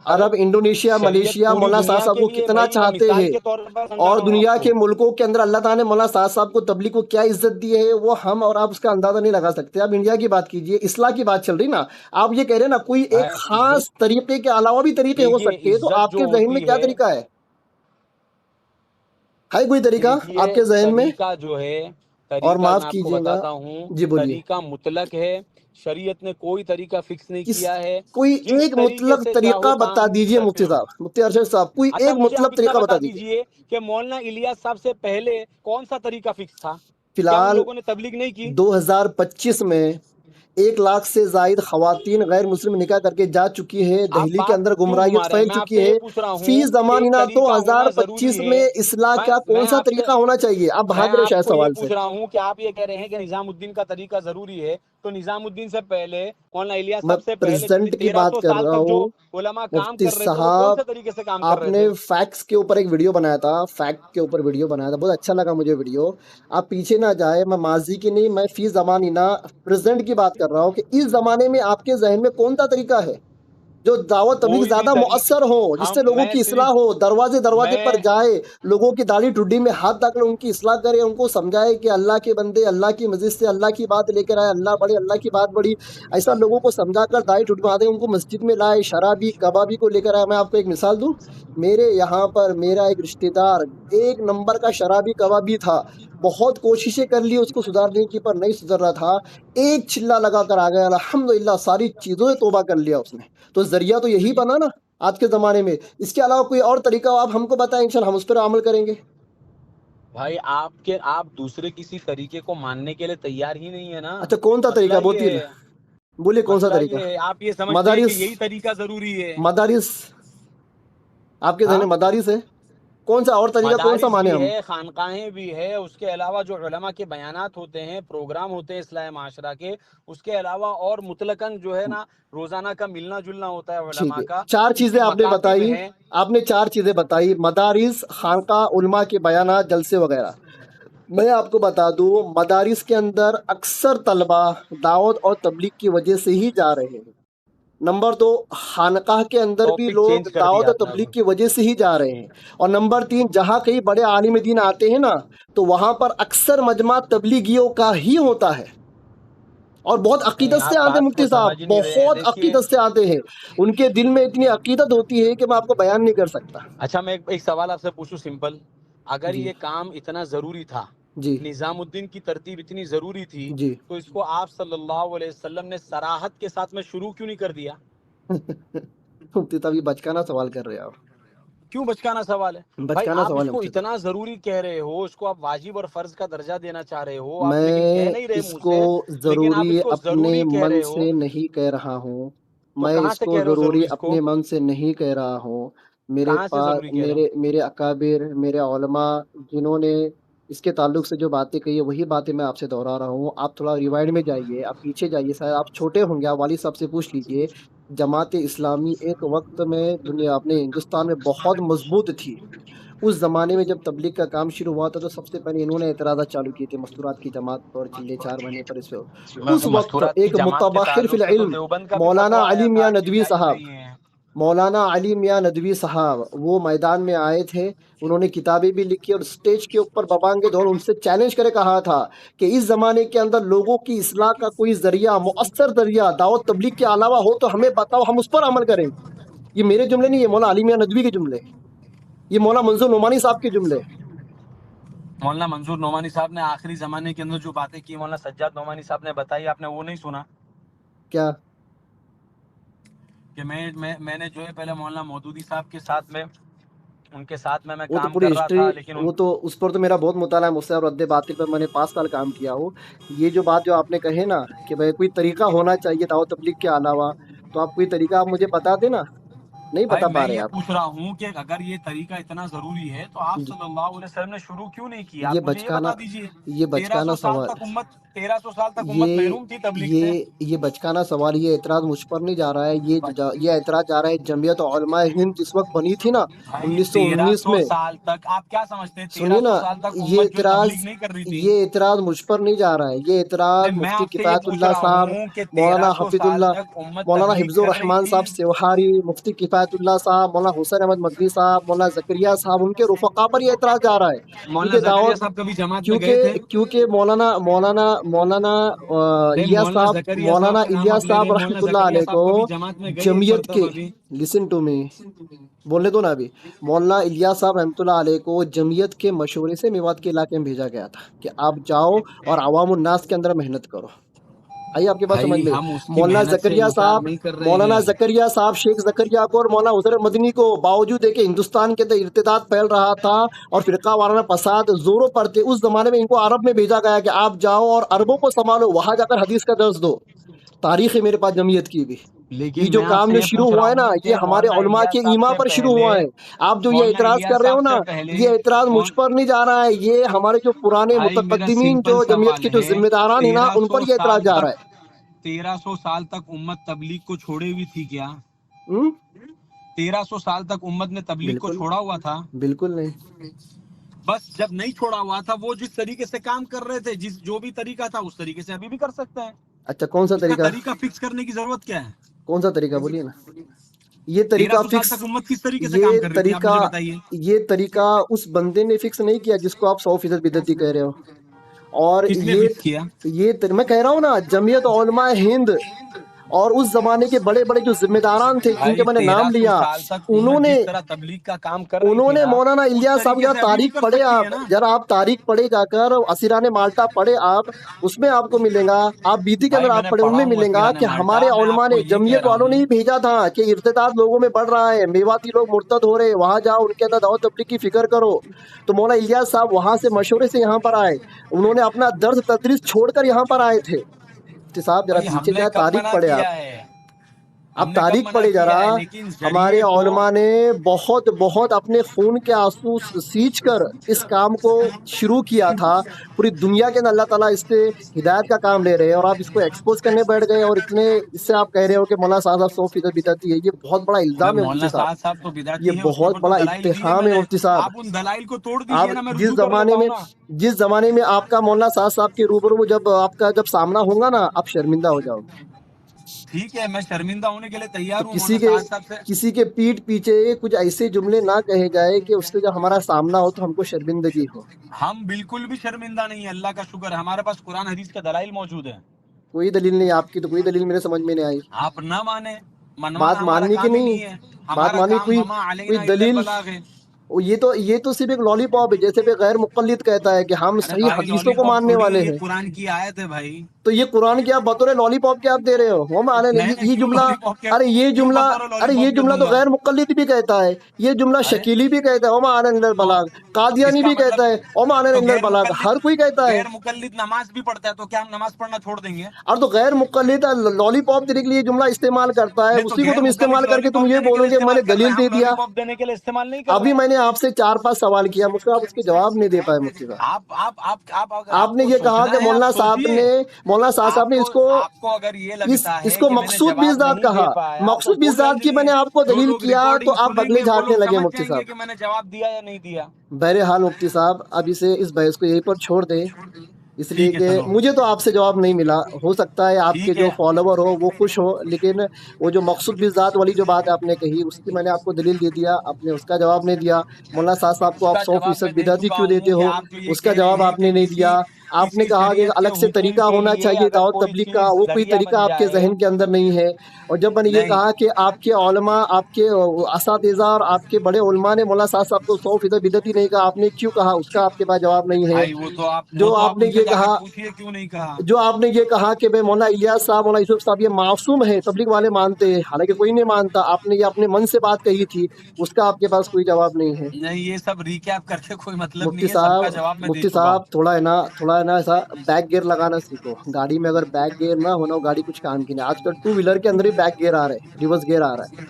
ارے عرب, انڈونیشیا, شریعت ملیشیا پوری مولانا صاحب دنیا صاحب کے کو لیے, کتنا بھائی میں چاہتے مثال ہیں, کے طور پر سمجھا اور رہا ہوں دنیا آپ کو. کے ملکوں کے اندر اللہ تعالیٰ نے مولانا صاحب کو تبلیغ کو کیا عزت دی ہے, وہ ہم اور آپ اس کا اندازہ نہیں لگا سکتے. اب انڈیا کی بات کیجئے, اصلاح کی بات چل رہی نا. آپ یہ کہہ رہے ہیں نا کوئی ایک بھائی خاص عزت, طریقے کے علاوہ بھی طریقے ہو دیکھیے سکتے ہیں, تو عزت آپ جو کے ذہن میں ہوتی کیا ہے, طریقہ ہے کوئی طریقہ دیکھیے آپ کے ذہن میں؟ طریقہ جو ہے, اور طریقہ معاف میں آپ کو کیجیے گا, بتاتا ہوں, جی بولیے. طریقہ مطلق ہے. شریعت نے کوئی طریقہ فکس نہیں کس کیا ہے, کوئی جس ایک طریقے مطلق سے چاہو طریقہ بتا کام دیجئے کرتے مفتی ہو. صاحب, مفتی ارشد صاحب, کوئی اچھا ایک مجھے آپ مطلب اتنا طریقہ بتا بتا دیجئے. دیجئے کہ مولانا الیاس صاحب سے پہلے کون سا طریقہ فکس تھا؟ فی کیا ان الحال لوگوں نے تبلیغ نہیں کی؟ 2025 میں 1 لاکھ سے زائد خواتین غیر مسلم نکاح کر کے جا چکی ہے. آپ دہلی کے بات اندر کیوں گمراہیت گھما رہے ہیں؟ پھیل میں آپ چکی سے ہے. یہ پوچھ رہا فی ہوں کہ ایک زمانہ طریقہ ہونا 2025 ضروری میں ہے. اصلاح میں کا کون میں سا آپ سے طریقہ ہونا چاہیے؟ آپ میں بھاگ رہے آپ شاید کو یہ سوال سے. پوچھ رہا ہوں کہ آپ یہ کہہ رہے ہیں کہ نظام الدین کا طریقہ ضروری ہے, تو نظام الدین سے پہلے مولانا الیاس میں صاحب سے پہلے پریزنٹ کی بات 1300 کر سال رہا تک جو ہوں علماء کام مفتی کر رہے تھے, وہ کون صاحب. سے طریقے سے کام کر آپ رہے نے تھے؟ فیکٹس کے اوپر ایک ویڈیو بنایا تھا, فیکٹ کے اوپر ویڈیو بنایا تھا, بہت اچھا لگا مجھے ویڈیو. آپ پیچھے نہ جائے, میں ماضی کی نہیں, میں فی زمانی نہ پریزنٹ کی بات کر رہا ہوں کہ اس زمانے میں آپ کے ذہن میں کون سا طریقہ ہے جو دعوت تبلیغ کوئی بھی زیادہ طریقہ, مؤثر ہو, جس سے لوگوں میں کی اصلاح صرف ہو, دروازے دروازے پر میں جائے, لوگوں کی داڑھی ٹھڈی میں ہاتھ ڈال کر ان کی اصلاح کرے, ان کو سمجھائے کہ اللہ کے بندے اللہ کی مسجد سے اللہ کی بات لے کر آئے, اللہ بڑے, اللہ کی بات بڑی, ایسا لوگوں کو سمجھا کر داڑھی ٹھڈی میں آتے ان کو مسجد میں لائے. شرابی کبابی کو لے کر آئے. میں آپ کو ایک مثال دوں, میرے یہاں پر میرا ایک رشتہ دار 1 نمبر کا شرابی کبابی تھا. بہت کوششیں کر لی اس کو سدھارنے کی, پر نہیں سدھر رہا تھا. ایک چلا لگا کر آ گیا, الحمدللہ ساری چیزوں سے توبہ کر لیا اس نے. تو ذریعہ تو یہی بنا نا آج کے زمانے میں. اس کے علاوہ کوئی اور طریقہ ہو آپ ہم کو بتائیں, انشاءاللہ ہم اس پر عمل کریں گے. بھائی آپ دوسرے کسی طریقے کو ماننے کے لیے تیار ہی نہیں ہے نا. اچھا کون سا مسئلہ طریقہ یہ بولیے, ہے, بولیے کون سا مسئلہ طریقہ؟ یہ ہے, آپ یہ سمجھتے ہیں کہ مدارس, یہی طریقہ ضروری ہے. مدارس آپ کے ذہن ہاں, میں مدارس ہے, کون سا اور طریقہ کون سا مدارس مانے بھی ہم؟ ہے, خانقاہیں بھی ہے, اس کے علاوہ جو علماء کے بیانات ہوتے ہیں, پروگرام ہوتے ہیں اصلاح معاشرہ کے, اس کے علاوہ اور مطلقاً جو ہے نا روزانہ کا ملنا جلنا ہوتا ہے ٹھیک علماء ہے, کا. 4 چیزیں کسی آپ نے مکاتب بتائی, ہیں. آپ نے 4 چیزیں بتائی, مدارس, خانقاہ, علماء کے بیانات, جلسے وغیرہ. میں آپ کو بتا دوں, مدارس کے اندر اکثر طلبہ دعوت اور تبلیغ کی وجہ سے ہی جا رہے ہیں. نمبر 2, خانقاہ کے اندر بھی ٹاپک لوگ چینج کر دعوت دیا اور آپ نے اب. تبلیغ کی وجہ سے ہی جا رہے ہیں. اور نمبر 3, جہاں کئی بڑے عالم دین آتے ہیں نا, تو وہاں پر اکثر مجمع تبلیغیوں کا ہی ہوتا ہے. اور بہت نہیں, عقیدت سے آپ آتے ہیں بات مفتی کو صاحب, سمجھ ہی نہیں رہے ہیں. بہت دیکھیے, عقیدت سے آتے ہیں. ان کے دل میں اتنی عقیدت ہوتی ہے کہ میں آپ کو بیان نہیں کر سکتا. اچھا میں ایک سوال آپ سے پوچھوں سمپل, اگر جی یہ کام اتنا ضروری تھا, جی نظام الدین کی ترتیب اتنی ضروری تھی, جی تو اس کو آپ صلی اللہ علیہ وسلم نے صراحت کے ساتھ میں شروع کیوں نہیں کر دیا؟ مفتی صاحب یہ بچکانا سوال کر رہے ہیں آپ. کیوں بچکانا سوال ہے بھائی؟ بچکانا آپ سوال اس ہے کو مفتی صاحب. اتنا ضروری کہہ رہے ہو، اس کو آپ واجب اور فرض کا درجہ دینا چاہ رہے ہو آپ، لیکن کہہ میں نہیں رہے اس منہ کو سے، لیکن آپ ضروری اس کو اپنے ضروری کہہ من رہے ہو. سے نہیں کہہ رہا ہوں. تو میں کہاں اس سے کو کہہ رہے ہو ضروری ضروری اس کو؟ اپنے من سے نہیں کہہ رہا ہوں. میرے کہاں سے پاس ضروری کہہ رہے ہو؟ میرے اکابر، میرے علماء جنہوں نے اس کے تعلق سے جو باتیں کہی ہے وہی باتیں میں آپ سے دہرا رہا ہوں. آپ تھوڑا ریوائنڈ میں جائیے، آپ پیچھے جائیے، شاید آپ چھوٹے ہوں گے، آپ والد صاحب سے پوچھ لیجئے. جماعت اسلامی ایک وقت میں دنیا اپنے ہندوستان میں بہت مضبوط تھی. اس زمانے میں جب تبلیغ کا کام شروع ہوا تھا تو سب سے پہلے انہوں نے اعتراضات چالو کیے تھے مستورات کی جماعت پر، چلے 4 مہینے پر. اس وقت مستورات کی ایک جماعت کے متبحر فی تعلق سے تو العلم دیوبند کا بھی مولانا فتویٰ آیا علی میاں تھا کہ ندوی جائز صاحب، نہیں ہے. مولانا علی میاں ندوی صاحب وہ میدان میں آئے تھے. انہوں نے کتابیں بھی لکھی اور اسٹیج کے اوپر ببانگ دور ان سے چیلنج کرے کہا تھا کہ اس زمانے کے اندر لوگوں کی اصلاح کا کوئی ذریعہ، مؤثر ذریعہ دعوت تبلیغ کے علاوہ ہو تو ہمیں بتاؤ، ہم اس پر عمل کریں. یہ میرے جملے نہیں، یہ مولانا علی میاں ندوی کے جملے، یہ مولانا منظور نعمانی صاحب کے جملے. مولانا منظور نعمانی صاحب نے آخری زمانے کے اندر جو باتیں کی مولانا سجاد نعمانی صاحب نے بتائی، آپ نے وہ نہیں سنا؟ کیا کہ میں نے جو ہے پہلے مولانا مودودی صاحب کے ساتھ میں ان کے ساتھ میں وہ تو کام پوری کر رہا ہسٹری، تھا، لیکن وہ تو اس پر تو میرا بہت مطالعہ ہے، مجھ سے اور رد باطل پر میں نے 5 سال کام کیا ہوں. یہ جو بات جو آپ نے کہے نا کہ بھائی کوئی طریقہ ہونا چاہیے دعوت تبلیغ کے علاوہ، تو آپ کوئی طریقہ آپ مجھے بتا دیں نا. نہیں بھائی بتا میں پا رہے یہ آپ. پوچھ رہا ہوں کہ اگر یہ طریقہ اتنا ضروری ہے تو آپ صلی اللہ علیہ وسلم نے شروع کیوں نہیں کیا؟ یہ آپ مجھے یہ بچکانا بتا دیجئے. یہ 1300 بچکانا سال سوال تک امت 1300 سال تک امت یہ محروم تھی تبلیغ سے. یہ بچکانا سوال، یہ اعتراض مجھ پر نہیں جا رہا ہے. یہ اعتراض جا رہا ہے جمعیت علماء ہند جس وقت بنی تھی نا بھائی 1919 1300 میں. سال تک آپ کیا سمجھتے ہیں؟ سنیے 1300 نا، سال تک یہ امت جو ہے اعتراض تبلیغ نہیں کر رہی تھی. یہ اعتراض مجھ پر نہیں جا رہا ہے. یہ اعتراض نہیں، میں مفتی آپ سے یہ کفایت پوچھ اللہ رہا صاحب، ہوں کہ مولانا 1300 حفظ سال اللہ، تک امت مولانا تبلیغ حفظ کر رہی الرحمان تھی. صاحب سیوہاری، مفتی کفایت اللہ صاحب، مولانا حسین احمد مدنی صاحب، مولانا زکریا صاحب، ان کے رفقا پر یہ اعتراض جا رہا ہے. مولانا کیونکہ زکریا دعوت صاحب کبھی جماعت میں گئے تھے؟ کیونکہ مولانا نہیں، الیاس مولانا صاحب، زکریا صاحب مولانا کا نام آپ الیاس لے رہے صاحب ہیں، مولانا رحمۃ اللہ زکریا علیہ کو صاحب کبھی جماعت میں گئے ایک جمعیت کے، مرتبہ بھی؟ لسن ٹو می، بولنے دو نا ابھی. مولانا الیاس صاحب رحمۃ اللہ علیہ کو جمعیت کے مشورے سے میوات کے علاقے میں بھیجا گیا تھا کہ آپ جاؤ اور عوام الناس کے اندر محنت کرو. آئیے آپ کے بات سمجھ بھائی میں. ہم اس کی مولانا محنت سے زکریا انکار صاحب، نہیں کر رہے مولانا ہیں. زکریا صاحب، شیخ زکریا کو اور مولانا حسین مدنی کو باوجود ہے کہ ہندوستان کے اندر ارتداد پھیل رہا تھا اور فرقہ وارانہ فساد زوروں پر تھے، اس زمانے میں ان کو عرب میں بھیجا گیا کہ آپ جاؤ اور عربوں کو سنبھالو، وہاں جا کر حدیث کا درس دو. تاریخ ہے میرے پاس جمعیت کی بھی. یہ لیکن جو میں آپ کام سے جو یہ شروع پوچھ رہا ہوا ہے نا، ہوں یہ کہ ہمارے مولانا علماء کے الیاس صاحب ایما سے پر شروع پہلے، ہوا ہے. آپ جو یہ مولانا اعتراض کر الیاس رہے ہو صاحب نا، سے پہلے یہ اعتراض مجھ پر نہیں جا رہا ہے، یہ ہمارے جو پرانے بھائی میرا متقدمین سمپل جو جمعیت سوال کے جو ہے، ذمہ داران ہیں نا، ان 1300 پر یہ اعتراض سال جا رہا تک ہے. 1300 سال تک امت تبلیغ کو چھوڑے ہوئی تھی کیا؟ ہم؟ 1300 سال تک امت نے تبلیغ کو بالکل، چھوڑا ہوا تھا؟ بالکل نہیں. بس جب نہیں چھوڑا ہوا تھا، وہ جس طریقے سے کام کر رہے تھے، جو بھی طریقہ تھا اس طریقے سے ابھی بھی کر سکتے ہیں. اچھا کون سا اس کا طریقہ؟ طریقہ فکس کرنے کی ضرورت کیا ہے؟ کون سا طریقہ بولیے نا. یہ طریقہ 1300 سال فکس، تک امت کس طریقے سے کام یہ کر رہی تھی، آپ طریقہ مجھے بتائیے. یہ طریقہ اس بندے نے فکس نہیں کیا جس کو آپ 100% بدعتی کہہ رہے ہو. اور کس نے فکس کیا؟ میں کہہ رہا ہوں نا، جمعیت علماء ہند اور اس زمانے کے بڑے بڑے جو ذمہ داران تھے جن کے بھائی میں نے نام 1300 لیا، سال تک انہوں امت نے جس طرح تبلیغ کا کام کر رہی تھی نا، مولانا اس الیاس صاحب طریقے ذرا سے ابھی بھی تاریخ کر پڑھے، سکتی ہے آپ نا. ذرا آپ تاریخ پڑھے جا کر، اسیران مالٹا پڑھے آپ، اس میں آپ کو ملے گا. آپ بیتی کے بھائی اندر میں آپ نے پڑھے، ان پڑھا میں ہوں ملیں گا اسیران کہ ہمارے مالٹا. میں علماء آپ کو نے، یہ کہہ جمعیت رہا والوں نے ہوں، ہی بھیجا تھا کہ ارتداد لوگوں میں بڑھ رہا ہے، میواتی لوگ مرتد ہو رہے ہیں، وہاں جاؤ ان کے اندر دعوت تبلیغ کی فکر کرو. تو مولانا الیاس صاحب وہاں سے مشورے سے یہاں پر آئے، انہوں نے اپنا درس تدریس چھوڑ کر یہاں پر آئے تھے. مفتی صاحب ذرا بھائی ہم پیچھے نے جائے، کب تاریخ منع پڑھے آپ. کیا ہے؟ ہم اب نے کب تاریخ منع پڑھے ذرا. کیا ہے؟ لیکن ہمارے ذریعے کو، علماء نے بہت بہت اپنے خون کے آنسو سینچ کر اس کام کو شروع کیا تھا. پوری دنیا کے اندر اللہ تعالیٰ اس سے ہدایت کا کام لے رہے ہیں، اور آپ اس کو ایکسپوز کرنے بیٹھ گئے، اور اس سے آپ کہہ رہے ہو کہ مولانا صاحب 100% بدعتی ہے. یہ بہت بڑا بھائی الزام ہے مفتی مولانا صاحب، صاحب تو یہ بدعتی ہے، اس کے بہت اوپر تو بڑا دلائل دیے اتہام میں ہے نے. مفتی صاحب. آپ ان دلائل کو توڑ آپ دیجئے نا، میں رجوع کر لیتا ہوں نا. جس زمانے میں آپ کا مولانا صاحب کے روبرو میں جب آپ کا سامنا ہوگا نا، آپ شرمندہ ہو جاؤ گے. ٹھیک ہے، میں شرمندہ ہونے کے لیے تیار تو ہوں مولانا صاحب سے. کسی کے پیٹ پیچھے کچھ ایسے جملے نہ کہے جائے کہ اس سے جب ہمارا سامنا ہو تو ہم کو شرمندگی ہو. ہم بالکل بھی شرمندہ نہیں ہے، اللہ کا شکر ہے، ہمارے پاس قرآن حدیث کا دلائل موجود ہے. کوئی دلیل نہیں آپ کی، تو کوئی دلیل میرے سمجھ میں نہیں آئی. آپ نہ مانیں، بات منوانا ہمارا ماننے کی کام ہی نہیں ہے. بات ہمارا ماننے کام کوئی وما کوئی علینا الا دلیل. البلاغ ہے. یہ تو صرف ایک لالی پاپ ہے، جیسے کہ غیر مقلد کہتا ہے کہ ہم ارے صحیح بھائی حدیثوں لالی کو پاپ ماننے چھوڑیے، والے یہ ہیں. قرآن کی آیت ہے بھائی. تو یہ قرآن کیا بطور لالی پاپ کے آپ دے رہے ہو؟ یہ جملہ، ارے یہ جملہ، تو غیر مقلد بھی کہتا ہے، یہ جملہ شکیلی بھی کہتا ہے وما علینا الا البلاغ، قادیانی بھی کہتا ہے وما علینا الا البلاغ، ہر کوئی کہتا ہے۔ غیر مقلد نماز بھی پڑھتا ہے تو کیا ہم نماز پڑھنا چھوڑ دیں گے؟ اور تو غیر مقلد لالی پاپ دینے کے لیے جملہ استعمال کرتا ہے، اسی کو تم استعمال کر کے تم یہ بولو گے میں نے دلیل دے دیا۔ دینے کے لیے استعمال نہیں کر ابھی میں نے آپ سے 4-5 سوال کیا، مجھ سے آپ اس کے جواب نہیں دے پائے مفتی صاحب۔ آپ نے یہ کہا کہ مولانا صاحب نے اس کو مقصود بذات کہا، مقصود بذات کی میں نے آپ کو دلیل کیا تو آپ بگلے جھاڑنے لگے مفتی صاحب۔ میں نے جواب دیا یا نہیں دیا؟ بہرحال مفتی صاحب اب اس بحث کو یہیں پر چھوڑ دیں، اس لیے کہ مجھے تو آپ سے جواب نہیں ملا۔ ہو سکتا ہے آپ کے جو فالوور ہو وہ خوش ہو، لیکن وہ جو مقصود بذات والی جو بات آپ نے کہی اس کی میں نے آپ کو دلیل دے دیا، آپ نے اس کا جواب نہیں دیا۔ مولانا صاحب کو آپ 100% بدعتی کیوں دیتے ہو، اس کا جواب آپ نے نہیں دیا۔ آپ نے کہا کہ الگ سے طریقہ ہونا چاہیے دعوت تبلیغ کا، وہ کوئی طریقہ آپ کے ذہن کے اندر نہیں ہے۔ اور جب میں نے یہ کہا کہ آپ کے علماء، آپ کے اساتذہ اور آپ کے بڑے علماء نے مولانا صاحب کو 100% بدعتی نہیں کہا، آپ نے کیوں کہا، اس کا آپ کے پاس جواب نہیں ہے۔ جو آپ نے یہ کہا، کیوں نہیں کہا، جو آپ نے یہ کہا کہ بھائی مولانا الیاس صاحب، مولانا یوسف صاحب یہ معصوم ہے، تبلیغ والے مانتے ہیں، حالانکہ کوئی نہیں مانتا، آپ نے یہ اپنے من سے بات کہی تھی، اس کا آپ کے پاس کوئی جواب نہیں ہے۔ نہیں، یہ سب ریکیپ کر کے کوئی مطلب مفتی نہیں ہے، سب کا جواب میں دے مفتی چکا ہوں۔ صاحب تھوڑا ہے نا ایسا بیک گیئر لگانا سیکھو گاڑی میں، اگر بیک گیئر نہ ہونا وہ گاڑی کچھ کام کی نہیں۔ آج کل 2 ویلر کے اندر ہی بیک گیئر آ رہا ہے، ریورس گیئر آ رہا ہے۔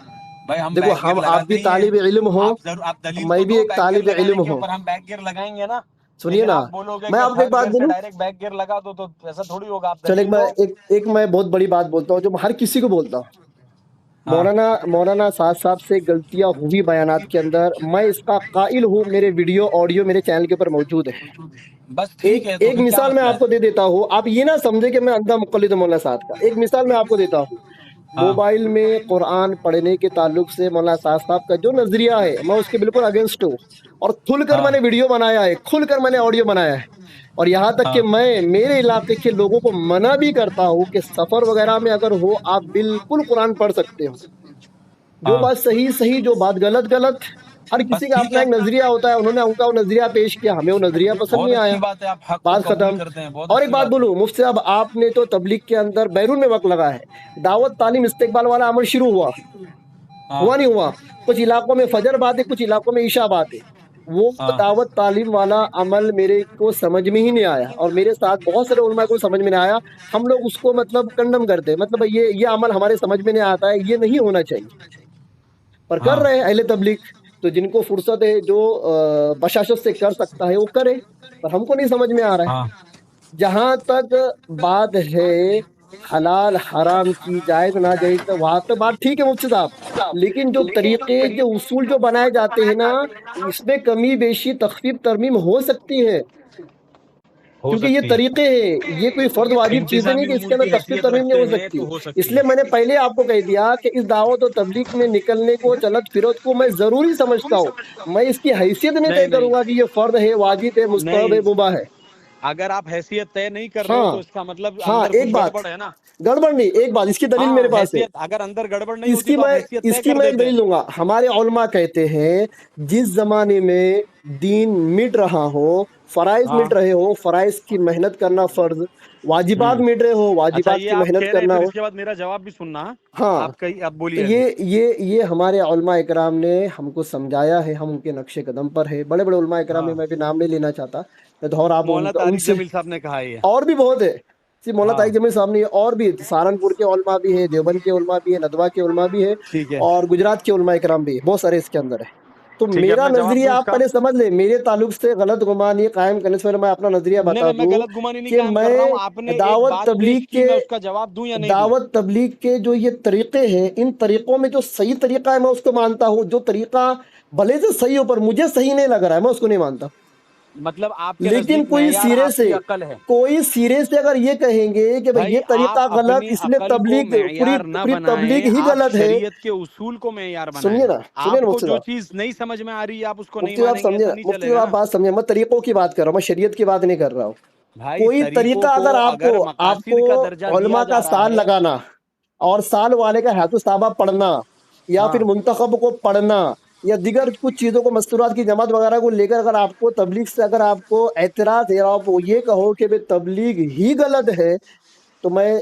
بھائی ہم دیکھو بیک گیئر آپ بھی لگاتے ہی طالب ہیں، علم ہو، آپ دلیل میں تو بھی دو ایک بیک گیئر طالب لگانے علم کے ہوں۔ اوپر، ہم بیک گیئر لگائیں گے نا۔ سنیے لیکن نا، آپ بولو گے میں کہ آپ کو ایک تھرڈ بات گیئر سے بولوں، ڈائریکٹ بیک گیئر لگا دو تو ایسا تھوڑی ہوگا، آپ چلے دلیل دو۔ ایک میں بہت بڑی بات بولتا ہوں جو میں ہر کسی کو بولتا ہوں۔ مولانا صاحب سے غلطیاں ہوئی بیانات کے اندر، میں اس کا قائل ہوں، میرے ویڈیو آڈیو میرے چینل کے اوپر موجود ہے۔ بس ٹھیک ہے، تو ایک پھر کیا مثال میں مسئلہ آپ کو دے دیتا ہوں، آپ یہ نہ سمجھے کہ میں اندھا مقلد ہوں مولانا صاحب کا۔ ایک مثال میں آپ کو دیتا ہوں، موبائل میں قرآن پڑھنے کے تعلق سے مولانا صاحب کا جو نظریہ ہے میں اس کے بالکل اگینسٹ ہوں، اور کھل کر میں نے ویڈیو بنایا ہے، کھل کر میں نے آڈیو بنایا ہے، اور یہاں تک کہ میں میرے علاقے کے لوگوں کو منع بھی کرتا ہوں کہ سفر وغیرہ میں اگر ہو آپ بالکل قرآن پڑھ سکتے ہو، جو بات صحیح، جو بات غلط۔ ہر کسی کا اپنا ایک نظریہ ہوتا ہے، انہوں نے ان کا وہ نظریہ پیش کیا، ہمیں وہ نظریہ پسند بہت نہیں آیا، اچھی بات ہے، آپ حق کو بات قبول ختم۔ کرتے ہیں، بہت اور ایک اچھی بات بات ہے۔ بولوں مفتی صاحب، آپ نے تو تبلیغ کے اندر بیرون میں وقت لگا ہے، دعوت تعلیم استقبال والا عمل شروع ہوا نہیں ہوا؟ کچھ علاقوں میں فجر بات ہے، کچھ علاقوں میں عشاء بات ہے۔ وہ دعوت تعلیم والا عمل میرے کو سمجھ میں ہی نہیں آیا، اور میرے ساتھ بہت سارے علماء کو سمجھ میں نہیں آیا۔ ہم لوگ اس کو مطلب کنڈم کرتے ہیں، مطلب یہ عمل ہمارے سمجھ میں نہیں آتا ہے، یہ نہیں ہونا چاہیے، پر کر رہے ہیں اہل تبلیغ۔ تو جن کو فرصت ہے، جو بشاشت سے کر سکتا ہے وہ کرے، پر ہم کو نہیں سمجھ میں آ رہا ہے۔ جہاں تک بات ہے حلال حرام کی، جائز ناجائز، تو وہاں تک بات ٹھیک ہے مفتی صاحب، لیکن جو طریقے، جو اصول جو بنائے جاتے ہیں نا، اس میں کمی بیشی تخفیف ترمیم ہو سکتی ہے، کیونکہ یہ طریقے ہیں، یہ کوئی فرض واجب چیزیں نہیں کہ اس کے اندر تخفیف ترمیم نہیں ہو سکتی۔ اس لیے میں نے پہلے آپ کو کہہ دیا کہ اس دعوت و تبلیغ میں نکلنے کو، چلت پھرت کو میں ضروری سمجھتا ہوں، میں اس کی حیثیت نہیں طے کروں گا کہ یہ فرض ہے، واجب ہے، مستحب ہے، مباح ہے۔ اگر آپ حیثیت طے نہیں کر رہے ہو تو اس کا مطلب اندر ایک کچھ بات، گڑبڑ ہے نا۔ گڑبڑ نہیں، ایک بات اس کی دلیل میرے پاس ہے، حیثیت اگر اندر گڑبڑ نہیں ہوتی تو آپ حیثیت طے کر میں ایک دیتے۔ دلیل دوں گا۔ ہمارے علماء کہتے ہیں جس زمانے میں دین مٹ رہا ہو، فرائض مٹ رہے ہو، فرائض کی محنت کرنا فرض، واجبات مٹ رہے ہو، اچھا، واجبات یہ کی آپ محنت کہہ رہے ہیں، کرنا پھر ہو۔ اس کے بعد میرا جواب بھی سننا۔ ہاں، آپ تو بولیے۔ یہ ہمارے علماء اکرام نے ہم کو سمجھایا ہے، ہم ان کے نقش قدم پر ہے، بڑے بڑے علماء اکرام میں بھی نام نہیں لینا چاہتا، اور آپ مولانا ان طارق سے، جمیل صاحب نے کہا ہے یہ۔ اور بھی بہت ہے، صرف مولانا طارق جمیل صاحب نہیں، اور بھی سہارنپور کے علماء بھی ہے، دیوبند کے علماء بھی ہے، ندوہ کے علماء بھی ہے، ٹھیک ہے، اور گجرات کے علماء اکرام بھی ہے، بہت سارے اس کے اندر ہے۔ تو ٹھیک ہے، اب میرا میں جواب نظریہ دوں اس آپ کا؟ پہلے سمجھ لیں، میرے تعلق سے غلط گمانی قائم کرنے سے پہلے میں اپنا نظریہ بتا نہیں، میں دوں غلط گمانی نہیں کہ قائم کر رہا ہوں، آپ نے میں ایک دعوت بات تبلیغ پیش کی، میں اس کا جواب دوں یا نہیں دوں؟ کے جو یہ طریقے ہیں، ان طریقوں میں جو صحیح طریقہ ہے میں اس کو مانتا ہوں، جو طریقہ بھلے سے صحیح ہو پر مجھے صحیح نہیں لگ رہا ہے میں اس کو نہیں مانتا۔ مطلب آپ کے لیکن نزدیک معیار آپ کی عقل ہے؟ کوئی سیرے سے اگر یہ کہیں گے کہ بھئی بھائی یہ طریقہ آپ غلط، اپنی اس لیے عقل کو تبلیغ معیار نہ پوری تبلیغ بنائیں، ہی آپ غلط ہے۔ شریعت کے اصول کو معیار بنائیں۔ سنیے نا آپ کو مفتی جو صاحب، چیز نہیں سمجھ میں آ رہی ہے آپ اس کو نہیں مفتی صاحب مانیں گے، سمجھے ایسا نا، نہیں مفتی چلے گا صاحب نا۔ بات سمجھے، میں طریقوں کی بات کر رہا ہوں، میں شریعت کی بات نہیں کر رہا ہوں۔ بھائی کوئی طریقوں طریقہ کو اگر آپ مقاصد کو کا درجہ دیا علماء کا جا رہا سال ہے۔ لگانا، اور سال والے کا ہاتھ صحابہ پڑھنا، یا پھر منتخب کو پڑھنا، یا دیگر کچھ چیزوں کو، مستورات کی جماعت وغیرہ کو لے کر اگر آپ کو تبلیغ سے اگر آپ کو اعتراض ہے، آپ یہ کہو کہ تبلیغ ہی غلط ہے، تو میں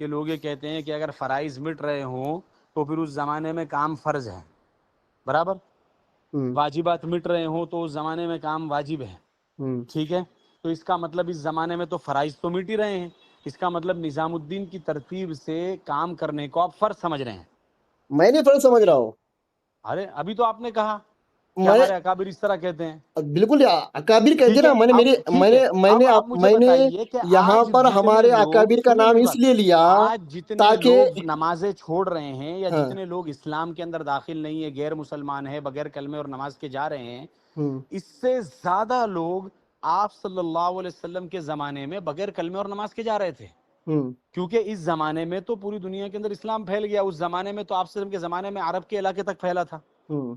کہ لوگ یہ کہتے ہیں کہ اگر فرائض مٹ رہے ہوں تو پھر اس زمانے میں کام فرض ہے برابر ہوں واجبات مٹ رہے ہوں تو اس زمانے میں کام واجب ہے ہوں ٹھیک ہے تو اس کا مطلب اس زمانے میں تو فرائض تو مٹ ہی رہے ہیں اس کا مطلب نظام الدین کی ترتیب سے کام کرنے کو آپ فرض سمجھ رہے ہیں میں نہیں فرض سمجھ رہا ہوں. ارے ابھی تو آپ نے کہا کہ میں ہمارے اکابر اس طرح کہتے ہیں بالکل اکابر کہتے ٹھیک نا. ہے میں نے اب میرے ٹھیک ہے اب آپ مجھے میں نے بتائیے کہ یہاں آج پر جتنے ہمارے لوگ اکابر کا سنیے نام میری اس بات لیے لیا آج جتنے تاکہ لوگ نمازیں چھوڑ رہے ہیں یا ہاں جتنے لوگ اسلام کے اندر داخل نہیں ہے غیر مسلمان ہے بغیر کلمے اور نماز کے جا رہے ہیں ہوں اس سے زیادہ لوگ آپ صلی اللہ علیہ وسلم کے زمانے میں بغیر کلمے اور نماز کے جا رہے تھے ہوں کیونکہ اس زمانے میں تو پوری دنیا کے اندر اسلام پھیل گیا اس زمانے میں تو آپ صلی اللہ علیہ وسلم کے زمانے میں عرب کے علاقے تک پھیلا تھا ہوں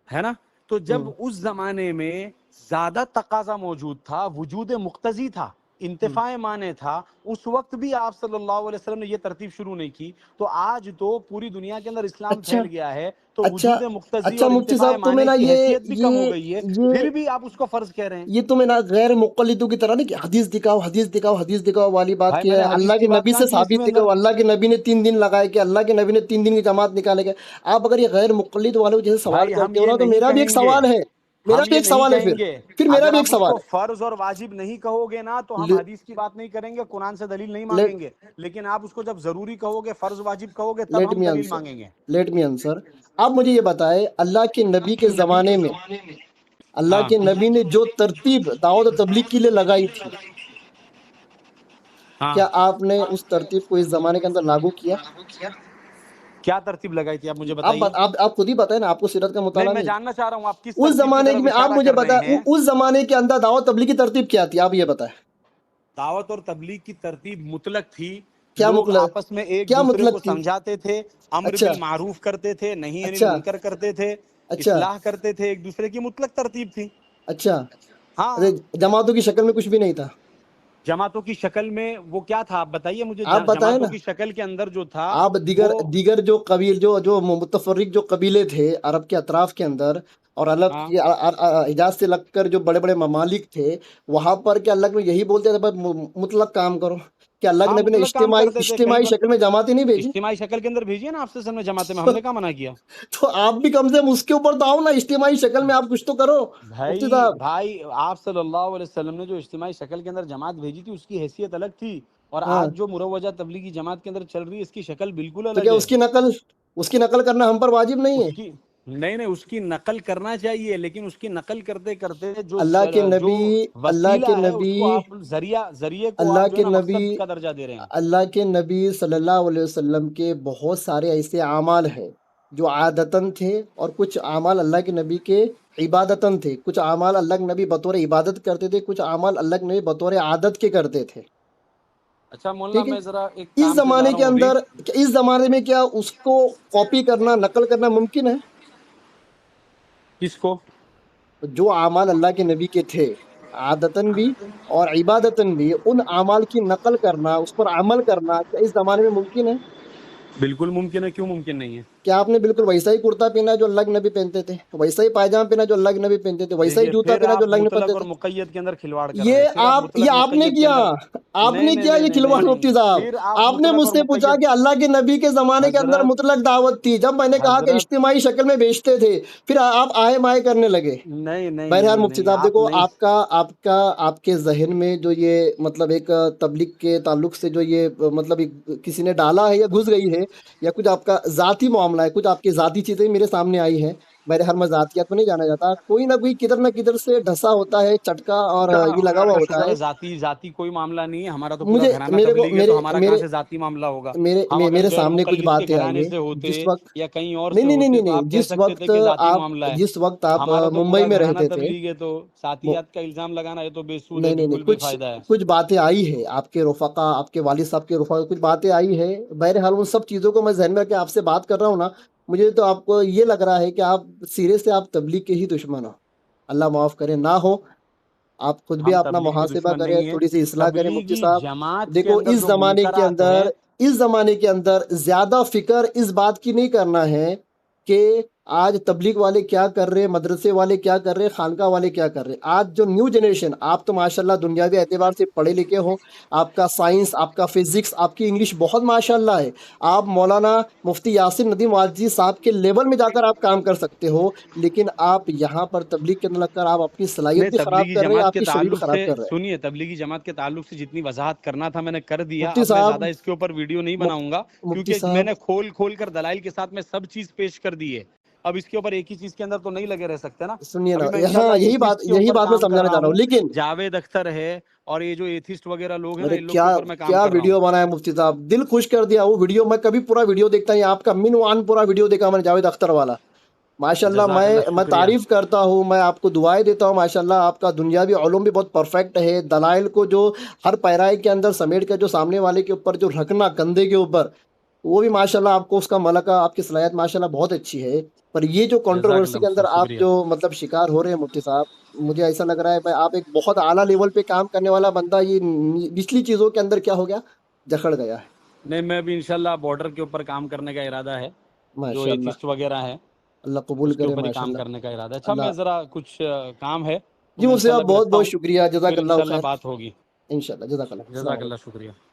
ہے نا تو جب ہوں اس زمانے میں زیادہ تقاضا موجود تھا وجود مقتضی تھا ہوں انتفاع معنی تھا اس وقت بھی آپ صلی اللہ علیہ وسلم نے یہ ترتیب شروع نہیں کی تو آج تو پوری دنیا کے اندر اسلام اچھا پھیل گیا ہے تو اچھا وجود مقتضی اچھا اور مفتی انتفاع صاحب تمہیں معنی نا کی یہ حیثیت بھی کم ہو یہ گئی ہے یہ پھر بھی آپ اس کو فرض کہہ رہے ہیں یہ تمہیں نا غیر مقلدوں کی طرح نہیں کہ حدیث دکھاؤ حدیث دکھاؤ حدیث دکھاؤ والی بات بھائی کی میں ہے. نے حدیث اللہ کے کی بات نبی کہاں سے کی اس میں ثابت اندر دکھاؤ. اللہ کے نبی نے 3 دن لگائے کہ اللہ کے نبی نے 3 دن کی جماعت نکالے گئے. آپ اگر یہ غیر مقلد والوں جیسے سوال بھائی ہم کرتے ہو یہ نا تو نہیں میرا بھی ایک کہیں گے سوال ہے. میرا ہم بھی یہ ایک نہیں سوال ہے. کہیں گے پھر میرا اگر بھی آپ ایک اس سوال کو فرض اور واجب نہیں کہو گے نا تو ہم ہے. حدیث کی بات نہیں کریں گے قرآن سے دلیل نہیں لیٹ مانگیں گے لیکن آپ اس کو جب ضروری کہو گے فرض واجب کہو گے تب لیٹ ہم می دلیل آنسر مانگیں گے لیٹ می آنسر. آپ مجھے یہ بتائے اللہ کے نبی کے زمانے میں اللہ ہاں کے نبی نے جو ترتیب دعوت و تبلیغ کے لیے لگائی تھی ہاں کیا آپ نے اس ترتیب کو اس زمانے کے اندر لاگو کیا؟ کیا ترتیب لگائی تھی آپ مجھے آپ بتائیے آپ خود ہی بتائیں نا. آپ کو سیرت کا نہیں مطالعہ میں نہیں. جاننا چاہ رہا ہوں آپ کس اس ترتیب کی زمانے طرف میں آپ اشارہ مجھے کر رہے بتائیں ہیں اس زمانے کے اندر دعوت تبلیغ کی ترتیب کیا تھی؟ آپ یہ بتائیں. دعوت اور تبلیغ کی ترتیب مطلق تھی کیا لوگ مطلب آپس میں ایک کیا دوسرے کو مطلب تھی؟ سمجھاتے تھے امر اچھا بالمعروف کرتے تھے نہیں انل اچھا منکر کرتے تھے اچھا اصلاح کرتے تھے ایک دوسرے کی مطلق ترتیب تھی اچھا. ہاں جماعتوں کی شکل میں کچھ بھی نہیں تھا. جماعتوں کی شکل میں وہ کیا تھا آپ بتائیے مجھے آپ بتائیں جماعتوں نا. کی شکل کے اندر جو تھا آپ وہ دیگر جو قبیل جو متفرق جو قبیلے تھے عرب کے اطراف کے اندر اور اللہ ہاں کی حجاز سے لگ کر جو بڑے بڑے ممالک تھے وہاں پر کیا اللہ نے یہی بولتے تھے بس مطلق کام کرو. کہ اللہ کے ہاں نبی نے مطلق کام کرتے تھے کہیں اجتماعی پر شکل میں جماعتیں نہیں بھیجی. اجتماعی شکل کے اندر بھیجیے نا آپ سے میں جماعت میں ہم نے کہاں منع کیا تو آپ بھی کم سے کم اس کے اوپر تو آؤ نا. اجتماعی شکل میں آپ کچھ تو کرو مفتی صاحب. بھائی آپ صلی اللہ علیہ وسلم نے جو اجتماعی شکل کے اندر جماعت بھیجی تھی اس کی حیثیت الگ تھی اور ہاں آج جو مروجہ تبلیغی جماعت کے اندر چل رہی ہے اس کی شکل بالکل تو الگ کیا ہے اس کی نقل کرنا ہم پر واجب نہیں ہے؟ اس کی نہیں اس کی نقل کرنا چاہیے لیکن اس کی نقل کرتے کرتے اللہ کے جو نبی اللہ وسیلہ کے ہے اس نبی کو آپ ذریعے کو اللہ آپ جو ہے کے نا نبی مقصد کا درجہ دے رہے ہیں اللہ کے نبی صلی اللہ علیہ وسلم کے بہت سارے ایسے اعمال ہیں جو عادتاً تھے اور کچھ اعمال اللہ کے نبی کے عبادتاً تھے. کچھ اعمال اللہ کے نبی بطور عبادت کرتے تھے کچھ اعمال اللہ کے نبی بطور عادت کے کرتے تھے. اچھا مولانا ٹھیک ہے. میں ذرا ایک اس کام سے جا زمانے رہا کے ہوں ابھی اندر اس زمانے میں کیا اس کو کاپی کرنا نقل کرنا ممکن ہے؟ کس کو جو اعمال اللہ کے نبی کے تھے عادتاً بھی اور عبادتاً بھی ان اعمال کی نقل کرنا اس پر عمل کرنا کیا اس زمانے میں ممکن ہے؟ بالکل ممکن ہے کیوں ممکن نہیں ہے کیا آپ نے بالکل ویسا ہی کرتا پہنا جو اللہ کے نبی پہنتے تھے ویسا ہی پائجامہ پہنا جو اللہ کے نبی پہنتے تھے ویسا ہی دیکھیے جوتا پھر پہنا جو آپ اللہ کے نبی مطلق پہنتے اور تھے؟ مقید کے اندر کھلواڑ کر رہے ہیں پھر آپ یہ مطلق آپ نے مقید کے کیا اندر آپ نے کیا یہ کھلواڑ مفتی صاحب. پھر آپ آپ نے مطلق مجھ اور سے پوچھا مقید کہ اللہ کے نبی کے زمانے کے اندر حضرت مطلق دعوت تھی جب میں نے کہا کہ حضرت اجتماعی شکل میں بیچتے تھے پھر آپ آئے مائے کرنے لگے. بہرحال مفتی صاحب دیکھو نہیں آپ کے ذہن میں جو یہ مطلب ایک تبلیغ کے تعلق سے جو یہ مطلب کسی نے ڈالا ہے یا گھس گئی ہے یا کچھ آپ کا ذاتی معاملہ ہے کچھ آپ کی ذاتی چیزیں میرے سامنے آئی ہیں. بہرحال میں ذاتیات میں نہیں جانا چاہتا. کوئی نہ کوئی کدھر نہ کدھر سے ڈھسا ہوتا ہے چٹکا اور یہ لگا ہوا ہوتا ہے. ذاتی کوئی معاملہ نہیں ہے ہمارا تو پورا مجھے گھرانہ میرے کو تبلیغ ہے تو ہمارا کہاں سے ذاتی معاملہ ہوگا ہم اگر غیر سامنے کچھ مقلد کے باتیں آئی گھرانے ہیں سے ہوتے جس وقت یا کہیں اور نہیں سے نہیں نہیں ہوتے نہیں تو نہیں آپ کہہ سکتے تھے کہ ذاتی معاملہ ہے جس وقت آپ ہمارا تو ممبئی پورا میں گھرانہ رہتے تھے. تبلیغ ہے تو ذاتیات کا الزام لگانا یہ تو بے سود ہے نہیں نہیں نہیں بالکل بے فائدہ ہے کچھ باتیں آئی ہے آپ کے رفقا آپ کے والد صاحب کے رفقا کچھ باتیں آئی ہے. بہرحال ان سب چیزوں کو میں ذہن میں رکھ کے آپ سے بات کر رہا ہوں نا. مجھے تو آپ کو یہ لگ رہا ہے کہ آپ سرے سے آپ تبلیغ کے ہی دشمن ہو. اللہ معاف کرے نہ ہو. آپ خود بھی ہم اپنا تبلیغ کے محاسبہ دشمن کریں نہیں ہیں تھوڑی سی اصلاح کریں مفتی تبلیغی صاحب. جماعت کے دیکھو اندر اس جو زمانے کے منکرات اندر ہیں اس زمانے کے اندر زیادہ فکر اس بات کی نہیں کرنا ہے کہ آج تبلیغ والے کیا کر رہے، مدرسے والے کیا کر رہے، خانقاہ والے کیا کر رہے. آج جو نیو جنریشن، آپ تو ماشاءاللہ دنیاوی اعتبار سے پڑھے لکھے ہو، آپ کا سائنس، آپ کا فزکس، آپ کی انگلش بہت ماشاءاللہ ہے. آپ مولانا مفتی یاسر ندیم واجدی صاحب کے لیول میں جا کر آپ کام کر سکتے ہو، لیکن آپ یہاں پر تبلیغ کے اندر لگ کر آپ اپنی صلاحیت نہیں، بھی خراب تبلیغی کر رہے ہیں، جماعت آپ کے کی شبی بھی تعلق خراب سے کر رہے ہیں. سنیے، تبلیغی جماعت کے تعلق سے جتنی وضاحت کرنا تھا میں نے کر دیا. مفتی اب میں صاحب، زیادہ اس کے اوپر ویڈیو نہیں بناؤں گا، مفتی کیونکہ میں صاحب نے کھول کر دلائل کے ساتھ میں سب چیز پیش کر دی ہے. اب اس کے اوپر ایک ہی چیز کے اندر تو نہیں لگے رہ سکتے نا. سنیے نا، ابھی میں ہاں انشاءاللہ یہی ایتھسٹ کے اوپر بات میں کام کر سمجھانا رہا چاہ رہا ہوں. ہوں. لیکن جاوید اختر ہے اور یہ جو ایتھسٹ وغیرہ لوگ ہیں نا، ارے ان لوگ کے کیا اوپر میں کام کیا کر رہا ہوں. ویڈیو بنایا مفتی صاحب، دل خوش کر دیا وہ ویڈیو. میں کبھی پورا ویڈیو دیکھتا ہوں، آپ کا من وان پورا ویڈیو دیکھا میں نے، جاوید اختر والا. ماشاءاللہ جزاک اللہ، میں شکریہ. تعریف کرتا ہوں، میں آپ کو دعائیں دیتا ہوں. ماشاءاللہ آپ کا دنیاوی علوم بھی بہت پرفیکٹ ہے. دلائل کو جو ہر پیرائے کے اندر سمیٹ کر جو سامنے والے کے اوپر جو رکھنا کندھے کے اوپر، وہ بھی ماشاءاللہ آپ کو اس کا ملکہ، آپ کی صلاحیت ماشاءاللہ بہت اچھی ہے. پر یہ جو جزاک کنٹروورسی اللہ کے اندر مفتی، آپ شکریہ. جو مطلب شکار ہو رہے ہیں مفتی صاحب، مجھے ایسا لگ رہا ہے بھائی آپ ایک بہت اعلیٰ لیول پہ کام کرنے والا بندہ، یہ نچلی چیزوں کے اندر کیا ہو گیا، جکڑ گیا ہے. نہیں، میں بھی انشاءاللہ بارڈر کے اوپر کام کرنے کا ارادہ ہے. جو ماشاءاللہ، ایتھسٹ وغیرہ ہے اللہ قبول اس کے کرے اوپر ہی کام ماشاءاللہ. کرنے کا ارادہ ہے. اچھا، اللہ میں ذرا کچھ کام ہے تو جی میں مفتی صاحب، انشاءاللہ بھی بہت رکھتا بہت ہوں. شکریہ، جزاک پھر اللہ انشاءاللہ خیر. بات ہوگی. انشاءاللہ، جزاک اللہ، السلام جزاک علیکم. اللہ، شکریہ.